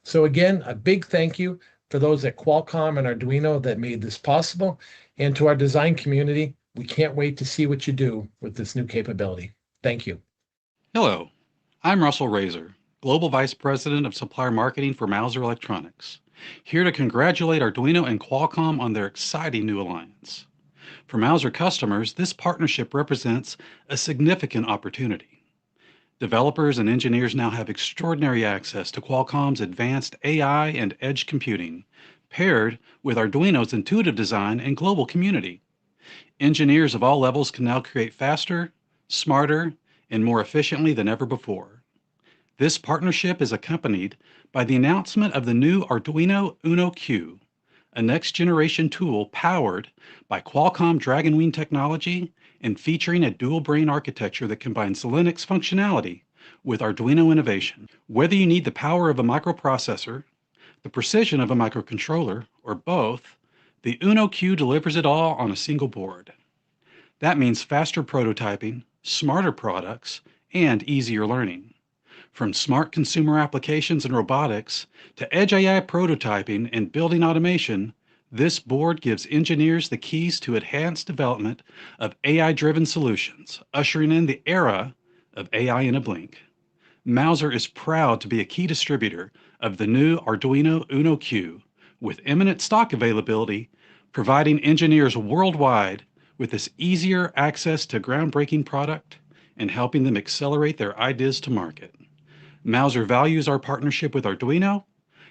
So again, a big thank you for those at Qualcomm and Arduino that made this possible, and to our design community, we can't wait to see what you do with this new capability. Thank you. Hello, I'm Russell Razor, Global Vice President of Supplier Marketing for Mouser Electronics, here to congratulate Arduino and Qualcomm on their exciting new alliance. For Mouser customers, this partnership represents a significant opportunity. Developers and engineers now have extraordinary access to Qualcomm's advanced AI and edge computing, paired with Arduino's intuitive design and global community. Engineers of all levels can now create faster, smarter, and more efficiently than ever before. This partnership is accompanied by the announcement of the new Arduino Uno Q, a next-generation tool powered by Qualcomm Dragonwing technology and featuring a dual-brain architecture that combines Linux functionality with Arduino innovation. Whether you need the power of a microprocessor, the precision of a microcontroller, or both, the Uno Q delivers it all on a single board. That means faster prototyping, smarter products, and easier learning. From smart consumer applications and robotics to edge AI prototyping and building automation, this board gives engineers the keys to enhanced development of AI-driven solutions, ushering in the era of AI in a blink. Mouser is proud to be a key distributor of the new Arduino Uno Q, with imminent stock availability, providing engineers worldwide with this easier access to groundbreaking product and helping them accelerate their ideas to market. Mouser values our partnership with Arduino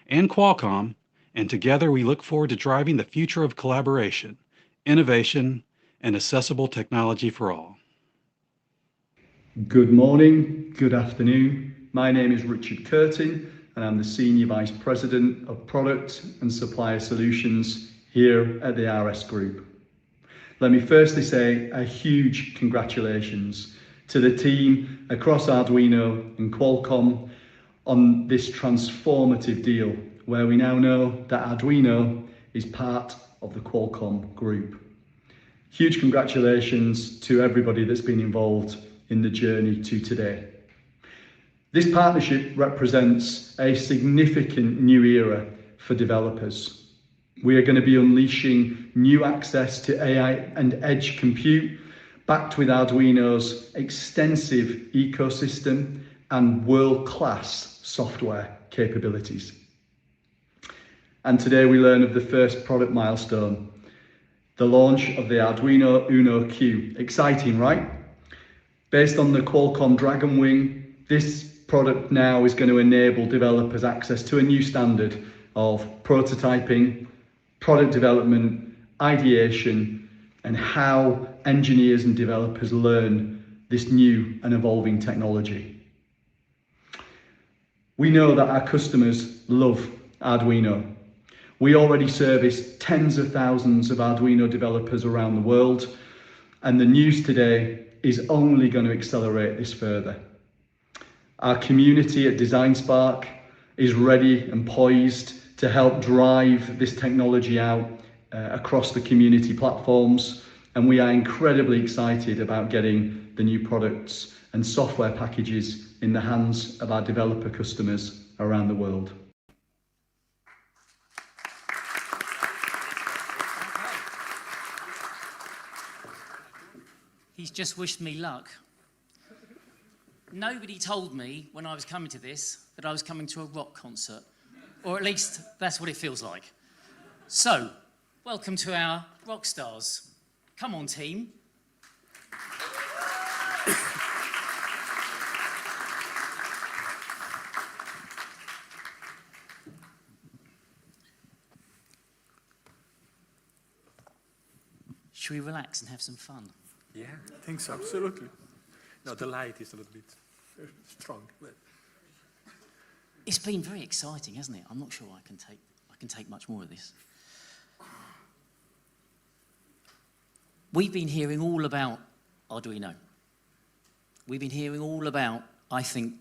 and Qualcomm, and together we look forward to driving the future of collaboration, innovation, and accessible technology for all. Good morning, good afternoon. My name is Richard Curtin, and I'm the Senior Vice President of Product and Supplier Solutions here at the RS Group. Let me firstly say a huge congratulations to the team across Arduino and Qualcomm on this transformative deal, where we now know that Arduino is part of the Qualcomm group. Huge congratulations to everybody that's been involved in the journey to today. This partnership represents a significant new era for developers. We are going to be unleashing new access to AI and edge compute, backed with Arduino's extensive ecosystem and world-class software capabilities. And today we learn of the first product milestone, the launch of the Arduino Uno Q. Exciting, right? Based on the Qualcomm Dragonwing, this product now is going to enable developers access to a new standard of prototyping, product development, ideation, and how engineers and developers learn this new and evolving technology. We know that our customers love Arduino. We already service tens of thousands of Arduino developers around the world, and the news today is only going to accelerate this further. Our community at Design Spark is ready and poised to help drive this technology out across the community platforms, and we are incredibly excited about getting the new products and software packages in the hands of our developer customers around the world. He's just wished me luck. Nobody told me when I was coming to this that I was coming to a rock concert, or at least that's what it feels like. So, welcome to our rock stars. Come on, team. Should we relax and have some fun? Yeah, I think so, absolutely. No, the light is a little bit strong. But it's been very exciting, hasn't it? I'm not sure I can take much more of this. We've been hearing all about Arduino. We've been hearing all about, I think,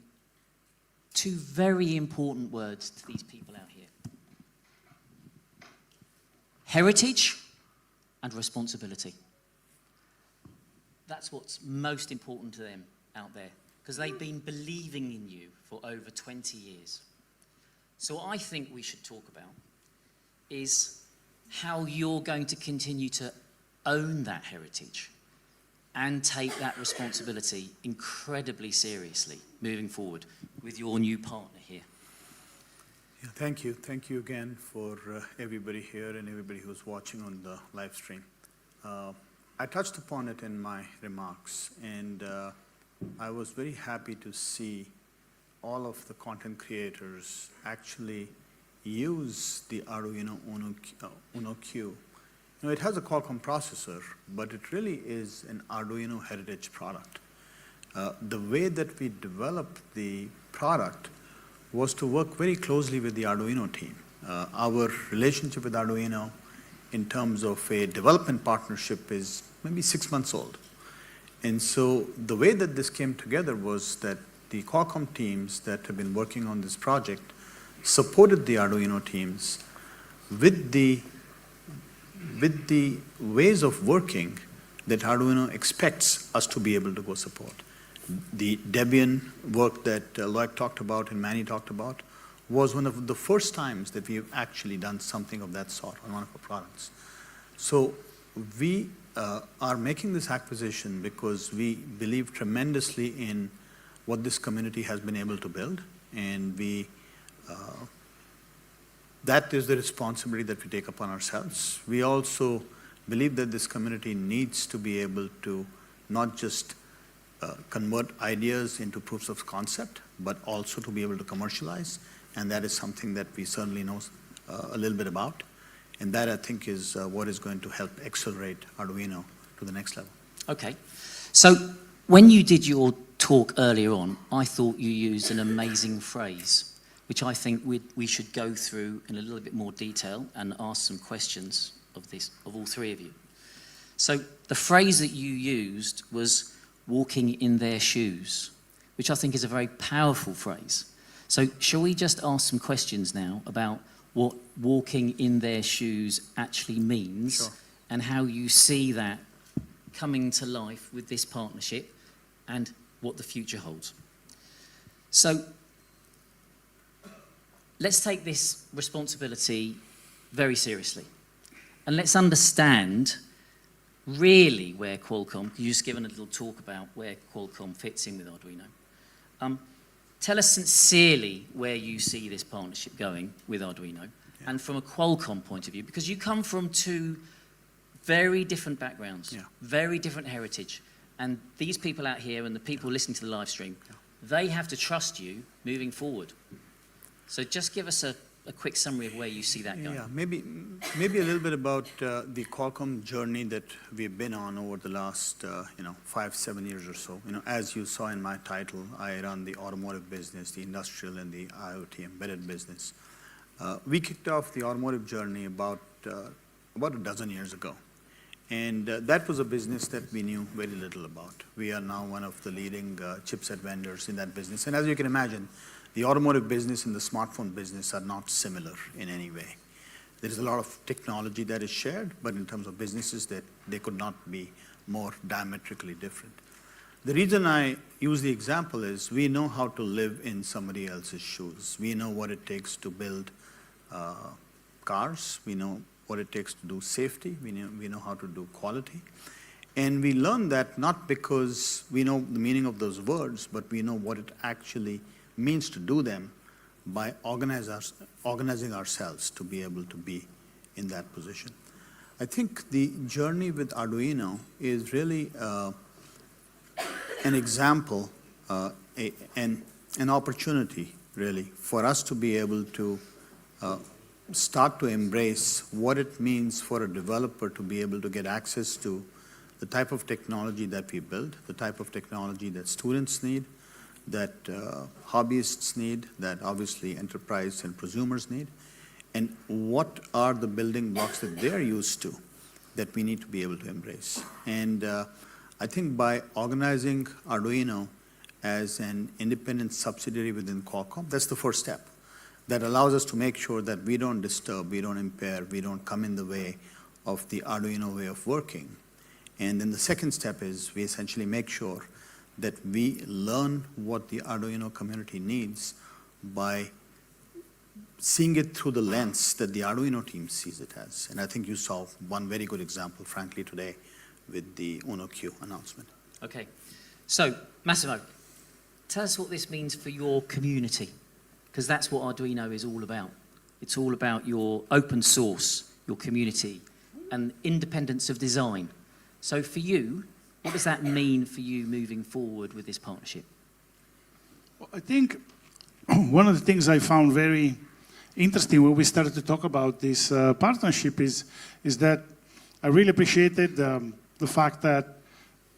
two very important words to these people out here. heritage and responsibility. That's what's most important to them out there, because they've been believing in you for over 20 years. So what I think we should talk about is how you're going to continue to own that heritage and take that responsibility incredibly seriously moving forward with your new partner here. Yeah, thank you. Thank you again for everybody here and everybody who's watching on the live stream. I touched upon it in my remarks, and I was very happy to see all of the content creators actually use the Arduino Uno Q. You know, it has a Qualcomm processor, but it really is an Arduino heritage product. The way that we developed the product was to work very closely with the Arduino team. Our relationship with Arduino in terms of a development partnership is maybe 6 months old. And so the way that this came together was that the Qualcomm teams that have been working on this project supported the Arduino teams with the ways of working that Arduino expects us to be able to go support. The Debian work that Loic talked about and Manny talked about was one of the first times that we've actually done something of that sort on one of our products. So we are making this acquisition because we believe tremendously in what this community has been able to build, and that is the responsibility that we take upon ourselves. We also believe that this community needs to be able to not just convert ideas into proofs of concept, but also to be able to commercialize, and that is something that we certainly know a little bit about. And that, I think, is what is going to help accelerate Arduino to the next level. Okay. So when you did your talk earlier on, I thought you used an amazing phrase, which I think we should go through in a little bit more detail and ask some questions of all three of you. So the phrase that you used was walking in their shoes, which I think is a very powerful phrase. So shall we just ask some questions now about what walking in their shoes actually means? Sure. And how you see that coming to life with this partnership and what the future holds. So let's take this responsibility very seriously. And let's understand really where Qualcomm, you've just given a little talk about where Qualcomm fits in with Arduino. Tell us sincerely where you see this partnership going with Arduino, and from a Qualcomm point of view, because you come from two very different backgrounds, very different heritage, and these people out here and the people listening to the live stream, they have to trust you moving forward. So just give us a quick summary of where you see that going. Yeah, maybe a little bit about the Qualcomm journey that we've been on over the last 5-7 years or so. As you saw in my title, I run the automotive business, the industrial, and the IoT embedded business. We kicked off the automotive journey about a dozen years ago, and that was a business that we knew very little about. We are now one of the leading chipset vendors in that business, and as you can imagine, the automotive business and the smartphone business are not similar in any way. There is a lot of technology that is shared, but in terms of businesses, that they could not be more diametrically different. The reason I use the example is we know how to live in somebody else's shoes. We know what it takes to build cars. We know what it takes to do safety. We know how to do quality. And we learn that not because we know the meaning of those words, but we know what it actually means to do them by organizing ourselves to be able to be in that position. I think the journey with Arduino is really an example, an opportunity, really, for us to be able to start to embrace what it means for a developer to be able to get access to the type of technology that we build, the type of technology that students need, that hobbyists need, that obviously enterprise and prosumers need, and what are the building blocks that they're used to that we need to be able to embrace. And I think by organizing Arduino as an independent subsidiary within Qualcomm, that's the first step. that allows us to make sure that we don't disturb, we don't impair, we don't come in the way of the Arduino way of working. And then the second step is we essentially make sure that we learn what the Arduino community needs by seeing it through the lens that the Arduino team sees it as. And I think you saw one very good example, frankly, today with the Uno Q announcement. Okay, so Massimo, tell us what this means for your community, because that's what Arduino is all about. It's all about your open source, your community, and independence of design. So for you, what does that mean for you moving forward with this partnership? Well, I think one of the things I found very interesting when we started to talk about this partnership is that I really appreciated the fact that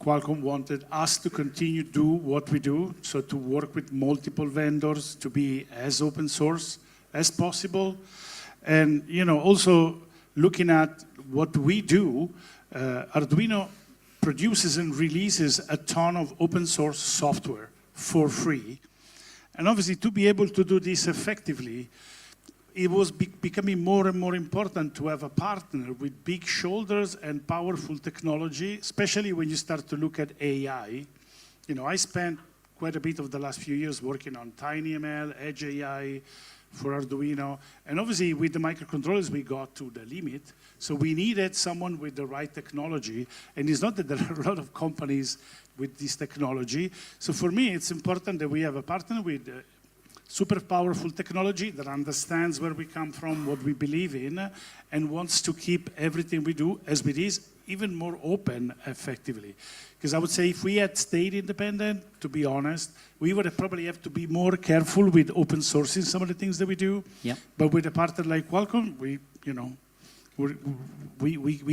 Qualcomm wanted us to continue to do what we do, so to work with multiple vendors, to be as open source as possible. And also looking at what we do, Arduino produces and releases a ton of open source software for free. And obviously to be able to do this effectively, it was becoming more and more important to have a partner with big shoulders and powerful technology, especially when you start to look at AI. I spent quite a bit of the last few years working on TinyML, Edge AI for Arduino, and obviously with the microcontrollers we got to the limit, so we needed someone with the right technology, and it's not that there are a lot of companies with this technology. So for me, it's important that we have a partner with super powerful technology that understands where we come from, what we believe in, and wants to keep everything we do as it is, even more open effectively. Because I would say if we had stayed independent, to be honest, we would have probably have to be more careful with open sourcing some of the things that we do. Yep. But with a partner like Qualcomm, we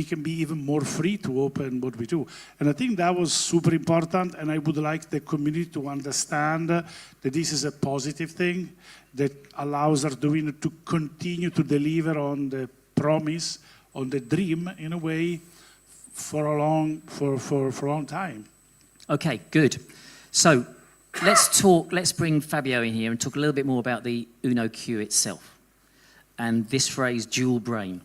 can be even more free to open what we do. And I think that was super important, and I would like the community to understand that this is a positive thing that allows Arduino to continue to deliver on the promise, on the dream, in a way, for a long time. Okay, good. So let's bring Fabio in here and talk a little bit more about the Uno Q itself and this phrase dual brain.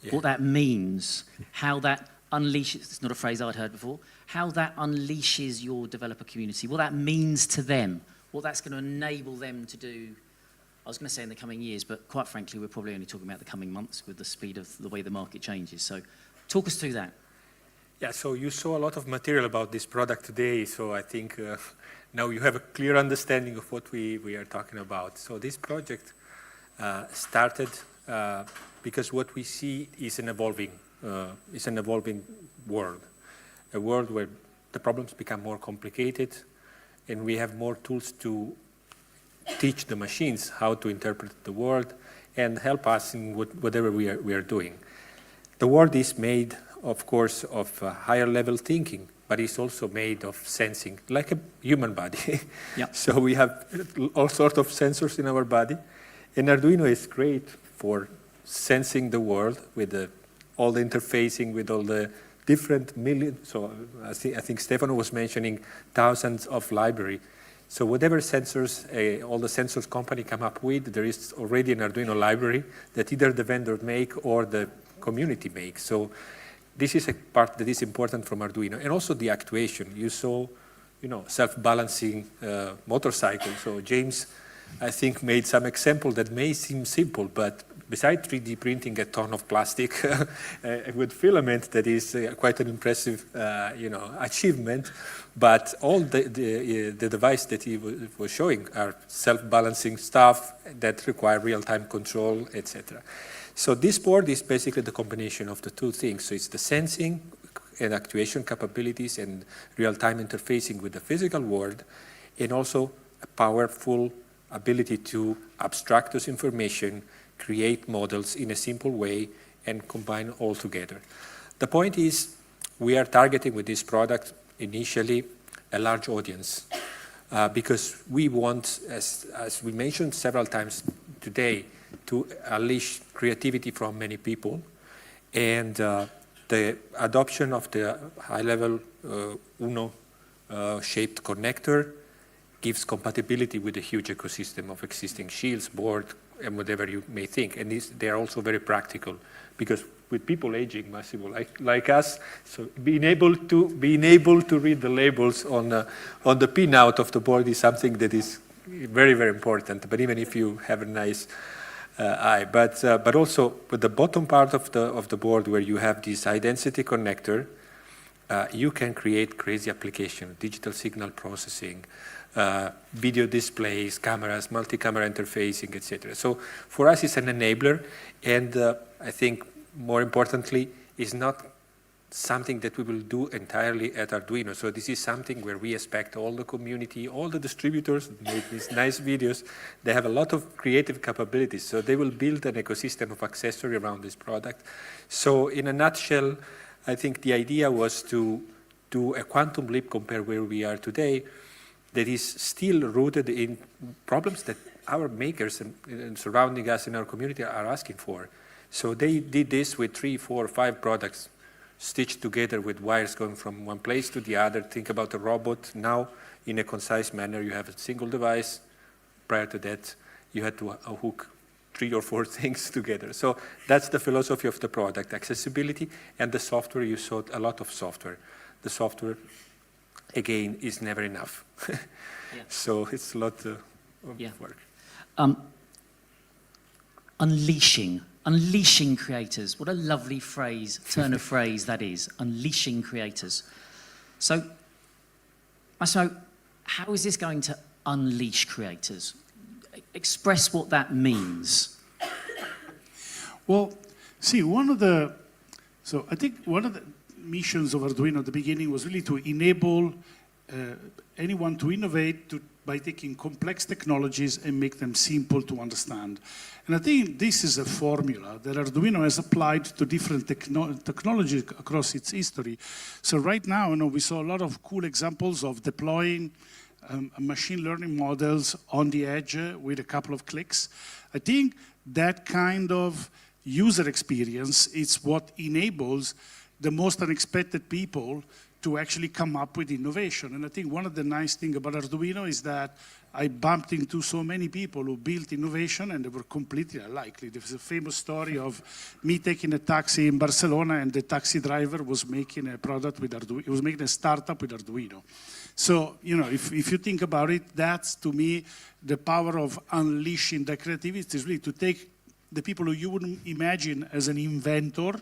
Yeah. What that means, how that unleashes, it's not a phrase I'd heard before, how that unleashes your developer community, what that means to them, what that's going to enable them to do, I was going to say in the coming years, but quite frankly, we're probably only talking about the coming months with the speed of the way the market changes. So talk us through that. Yeah, so you saw a lot of material about this product today, so I think now you have a clear understanding of what we are talking about. So this project started because what we see is an evolving world, a world where the problems become more complicated, and we have more tools to teach the machines how to interpret the world and help us in whatever we are doing. The world is made, of course, of higher level thinking, but it's also made of sensing, like a human body. Yep. So we have all sorts of sensors in our body, and Arduino is great for sensing the world with all the interfacing with all the different millions. So I think Stefano was mentioning thousands of library. So whatever sensors all the sensors company come up with, there is already an Arduino library that either the vendor make or the community makes. So this is a part that is important from Arduino, and also the actuation. You saw, self-balancing motorcycle. So James, I think, made some example that may seem simple, but besides 3D printing a ton of plastic with filament, that is quite an impressive, achievement. But all the device that he was showing are self-balancing stuff that require real-time control, etc. So this board is basically the combination of the two things. So it's the sensing and actuation capabilities and real-time interfacing with the physical world, and also a powerful ability to abstract this information, create models in a simple way, and combine all together. The point is, we are targeting with this product initially a large audience because we want, as we mentioned several times today, to unleash creativity from many people, and the adoption of the high-level Uno shaped connector gives compatibility with the huge ecosystem of existing shields, board, and whatever you may think. And they are also very practical, because with people aging, Massimo, like us, so being able to read the labels on the pinout of the board is something that is very, very important. But even if you have a nice eye, but also with the bottom part of the board where you have this high density connector, you can create crazy application, digital signal processing, video displays, cameras, multi-camera interfacing, etc. So for us, it's an enabler, and I think more importantly, is not something that we will do entirely at Arduino. So this is something where we expect all the community, all the distributors that make these nice videos, they have a lot of creative capabilities. So they will build an ecosystem of accessory around this product. So in a nutshell, I think the idea was to do a quantum leap compared where we are today that is still rooted in problems that our makers and surrounding us in our community are asking for. So they did this with 3, 4, 5 products stitched together with wires going from one place to the other. Think about a robot. Now, in a concise manner, you have a single device. Prior to that, you had to hook 3 or 4 things together. So that's the philosophy of the product, accessibility, and the software. You saw a lot of software. The software, again, is never enough. Yeah. So it's a lot of work. Unleashing creators. What a lovely phrase, turn of phrase that is, unleashing creators. So, Massimo, how is this going to unleash creators? Express what that means. Well, see, I think one of the missions of Arduino at the beginning was really to enable anyone to innovate by taking complex technologies and make them simple to understand. And I think this is a formula that Arduino has applied to different technologies across its history. So right now, we saw a lot of cool examples of deploying machine learning models on the edge with a couple of clicks. I think that kind of user experience is what enables the most unexpected people to actually come up with innovation. And I think one of the nice things about Arduino is that I bumped into so many people who built innovation and they were completely unlikely. There's a famous story of me taking a taxi in Barcelona and the taxi driver was making a product with Arduino. He was making a startup with Arduino. So, if you think about it, that's to me the power of unleashing the creativity is really to take the people who you wouldn't imagine as an inventor,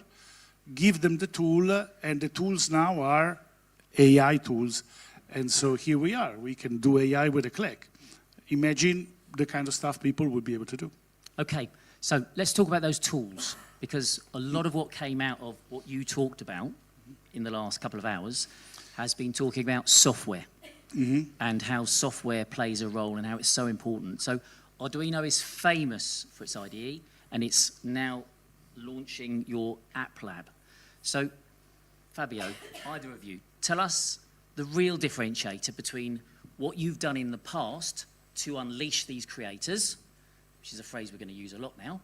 give them the tool, and the tools now are AI tools. And so here we are. We can do AI with a click. Imagine the kind of stuff people would be able to do. Okay, so let's talk about those tools, because a lot of what came out of what you talked about in the last couple of hours has been talking about software and how software plays a role and how it's so important. So Arduino is famous for its IDE, and it's now launching your app lab. So, Fabio, either of you, tell us the real differentiator between what you've done in the past to unleash these creators, which is a phrase we're going to use a lot now,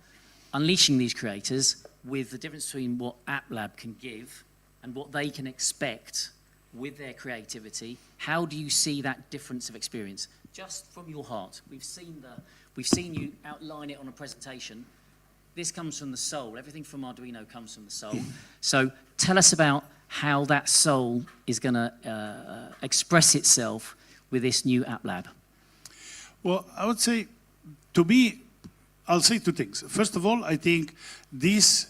unleashing these creators with the difference between what App Lab can give and what they can expect with their creativity. How do you see that difference of experience? Just from your heart. We've seen you outline it on a presentation. This comes from the soul. Everything from Arduino comes from the soul. So tell us about how that soul is going to express itself with this new App Lab. Well, I would say, to me, I'll say 2 things. First of all, I think this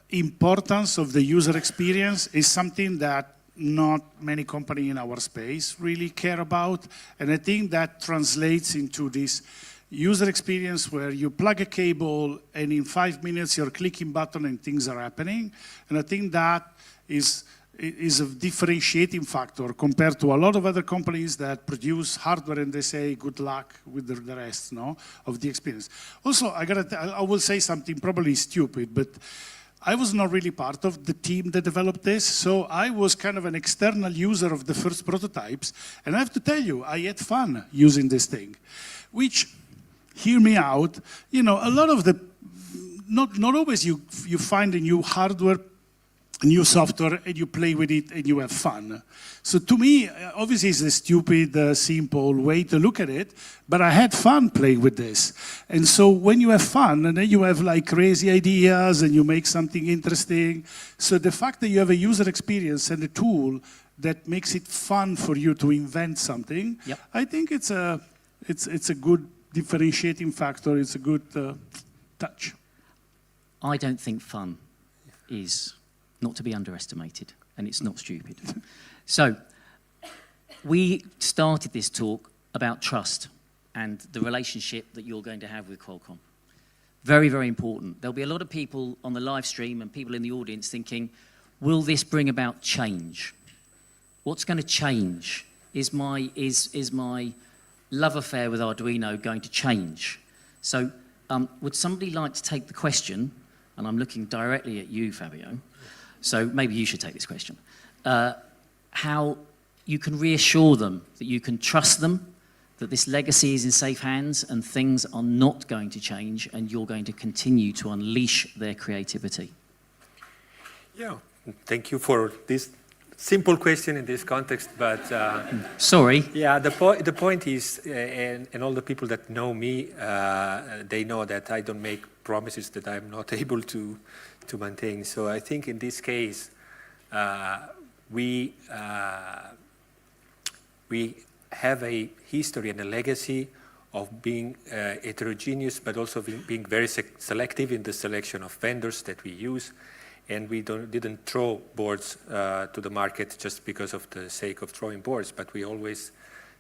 importance of the user experience is something that not many companies in our space really care about. And I think that translates into this user experience where you plug a cable and in 5 minutes you're clicking button and things are happening. And I think that is a differentiating factor compared to a lot of other companies that produce hardware and they say good luck with the rest of the experience. Also, I will say something probably stupid, but I was not really part of the team that developed this, so I was kind of an external user of the first prototypes, and I have to tell you, I had fun using this thing, which, hear me out, a lot of the, not always you find a new hardware new software and you play with it and you have fun. So to me, obviously it's a stupid, simple way to look at it, but I had fun playing with this. And so when you have fun and then you have like crazy ideas and you make something interesting, so the fact that you have a user experience and a tool that makes it fun for you to invent something, Yep. I think it's a good differentiating factor, it's a good touch. I don't think fun is not to be underestimated, and it's not stupid. So, we started this talk about trust and the relationship that you're going to have with Qualcomm. Very, very important. There'll be a lot of people on the live stream and people in the audience thinking, will this bring about change? What's going to change? Is my love affair with Arduino going to change? So, would somebody like to take the question? And I'm looking directly at you, Fabio. So maybe you should take this question. How you can reassure them that you can trust them, that this legacy is in safe hands and things are not going to change and you're going to continue to unleash their creativity. Yeah, thank you for this simple question in this context, but... Sorry. Yeah, the point is, and all the people that know me, they know that I don't make promises that I'm not able to maintain. So I think in this case, we have a history and a legacy of being heterogeneous, but also being very selective in the selection of vendors that we use. And we didn't throw boards to the market just because of the sake of throwing boards, but we always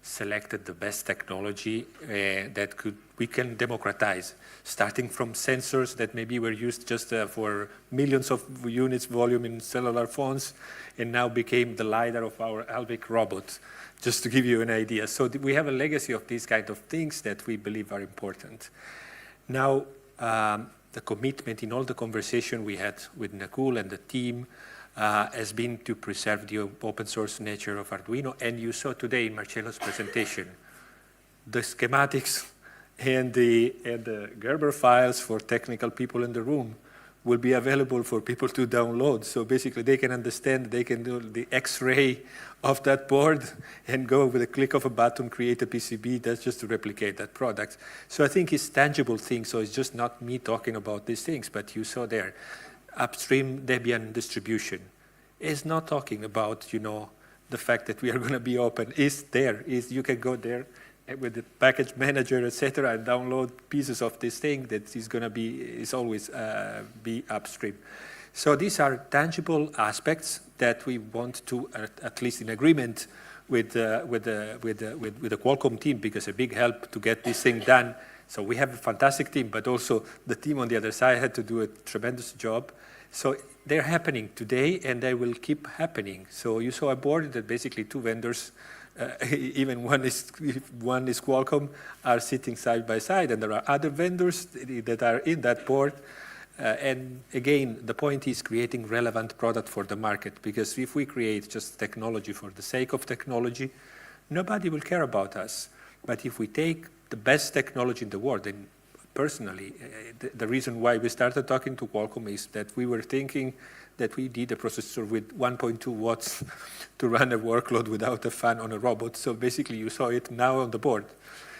selected the best technology that we can democratize, starting from sensors that maybe were used just for millions of units volume in cellular phones, and now became the LiDAR of our Albic robot, just to give you an idea. So we have a legacy of these kind of things that we believe are important. Now, the commitment in all the conversation we had with Nakul and the team has been to preserve the open source nature of Arduino. And you saw today in Marcello's presentation, the schematics and the Gerber files for technical people in the room will be available for people to download. So basically they can understand, they can do the X-ray of that board and go with a click of a button, create a PCB that's just to replicate that product. So I think it's tangible things, so it's just not me talking about these things, but you saw there, upstream Debian distribution is not talking about, the fact that we are going to be open. It's there, you can go there with the package manager, etc., and download pieces of this thing that is going to be, always be upstream. So these are tangible aspects that we want to, at least in agreement with the Qualcomm team, because a big help to get this thing done. So we have a fantastic team, but also the team on the other side had to do a tremendous job. So they're happening today, and they will keep happening. So you saw a board that basically two vendors, even one is Qualcomm, are sitting side by side, and there are other vendors that are in that board. And again, the point is creating relevant product for the market, because if we create just technology for the sake of technology, nobody will care about us. But if we take the best technology in the world, and personally, the reason why we started talking to Qualcomm is that we were thinking that we need a processor with 1.2 watts to run a workload without a fan on a robot. So basically, you saw it now on the board.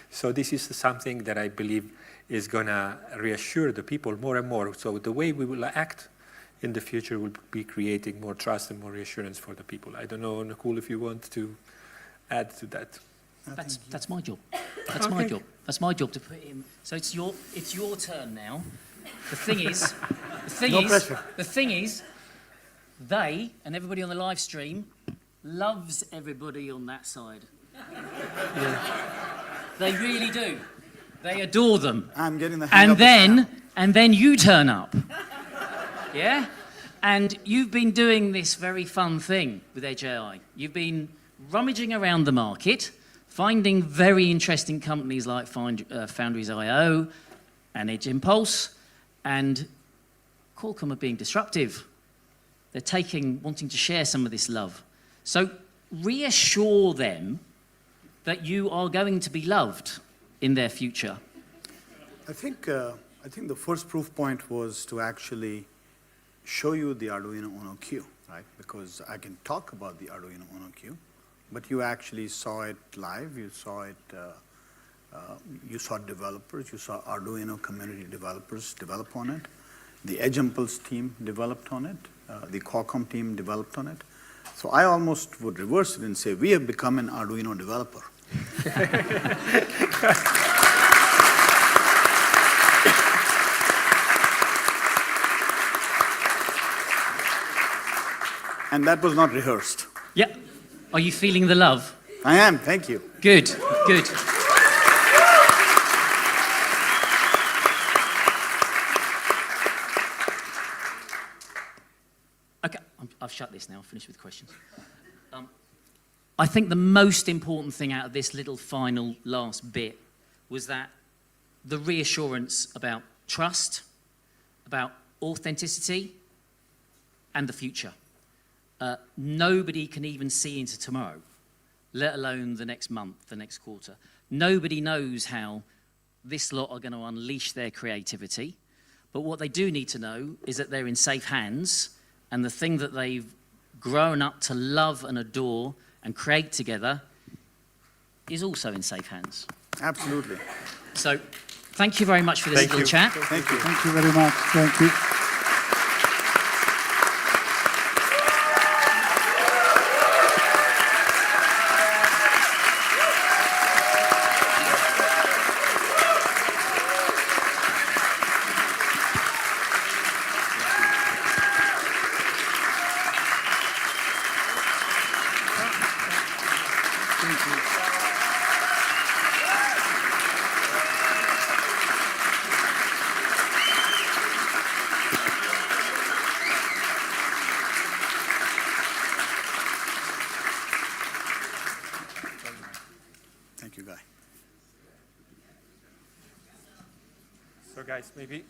So this is something that I believe is going to reassure the people more and more. So the way we will act in the future will be creating more trust and more reassurance for the people. I don't know, Nakul, if you want to add to that. That's my job. That's my job. That's my job to put in. So it's your turn now. The thing is, the thing is, they and everybody on the live stream loves everybody on that side. Yeah. They really do. They adore them. I'm getting the hang of this now. And then you turn up. Yeah? And you've been doing this very fun thing with Edge AI. You've been rummaging around the market, finding very interesting companies like Foundries.io and Edge Impulse, and Qualcomm are being disruptive. They're wanting to share some of this love. So reassure them that you are going to be loved in their future. I think the first proof point was to actually show you the Arduino Uno Q, right? Because I can talk about the Arduino Uno Q, but you actually saw it live, you saw it, you saw developers, you saw Arduino community developers develop on it. The Edge Impulse team developed on it. The Qualcomm team developed on it. So I almost would reverse it and say, we have become an Arduino developer. And that was not rehearsed. Yeah. Are you feeling the love? I am, thank you. Good, good. Okay, I've shut this now. I've finished with questions. I think the most important thing out of this little final last bit was that the reassurance about trust, about authenticity, and the future. Nobody can even see into tomorrow, let alone the next month, the next quarter. Nobody knows how this lot are going to unleash their creativity, but what they do need to know is that they're in safe hands, and the thing that they've grown up to love and adore and create together is also in safe hands. Absolutely. So, thank you very much for this little chat. Thank you. Thank you very much. Thank you. Thank you, Guy. So guys, maybe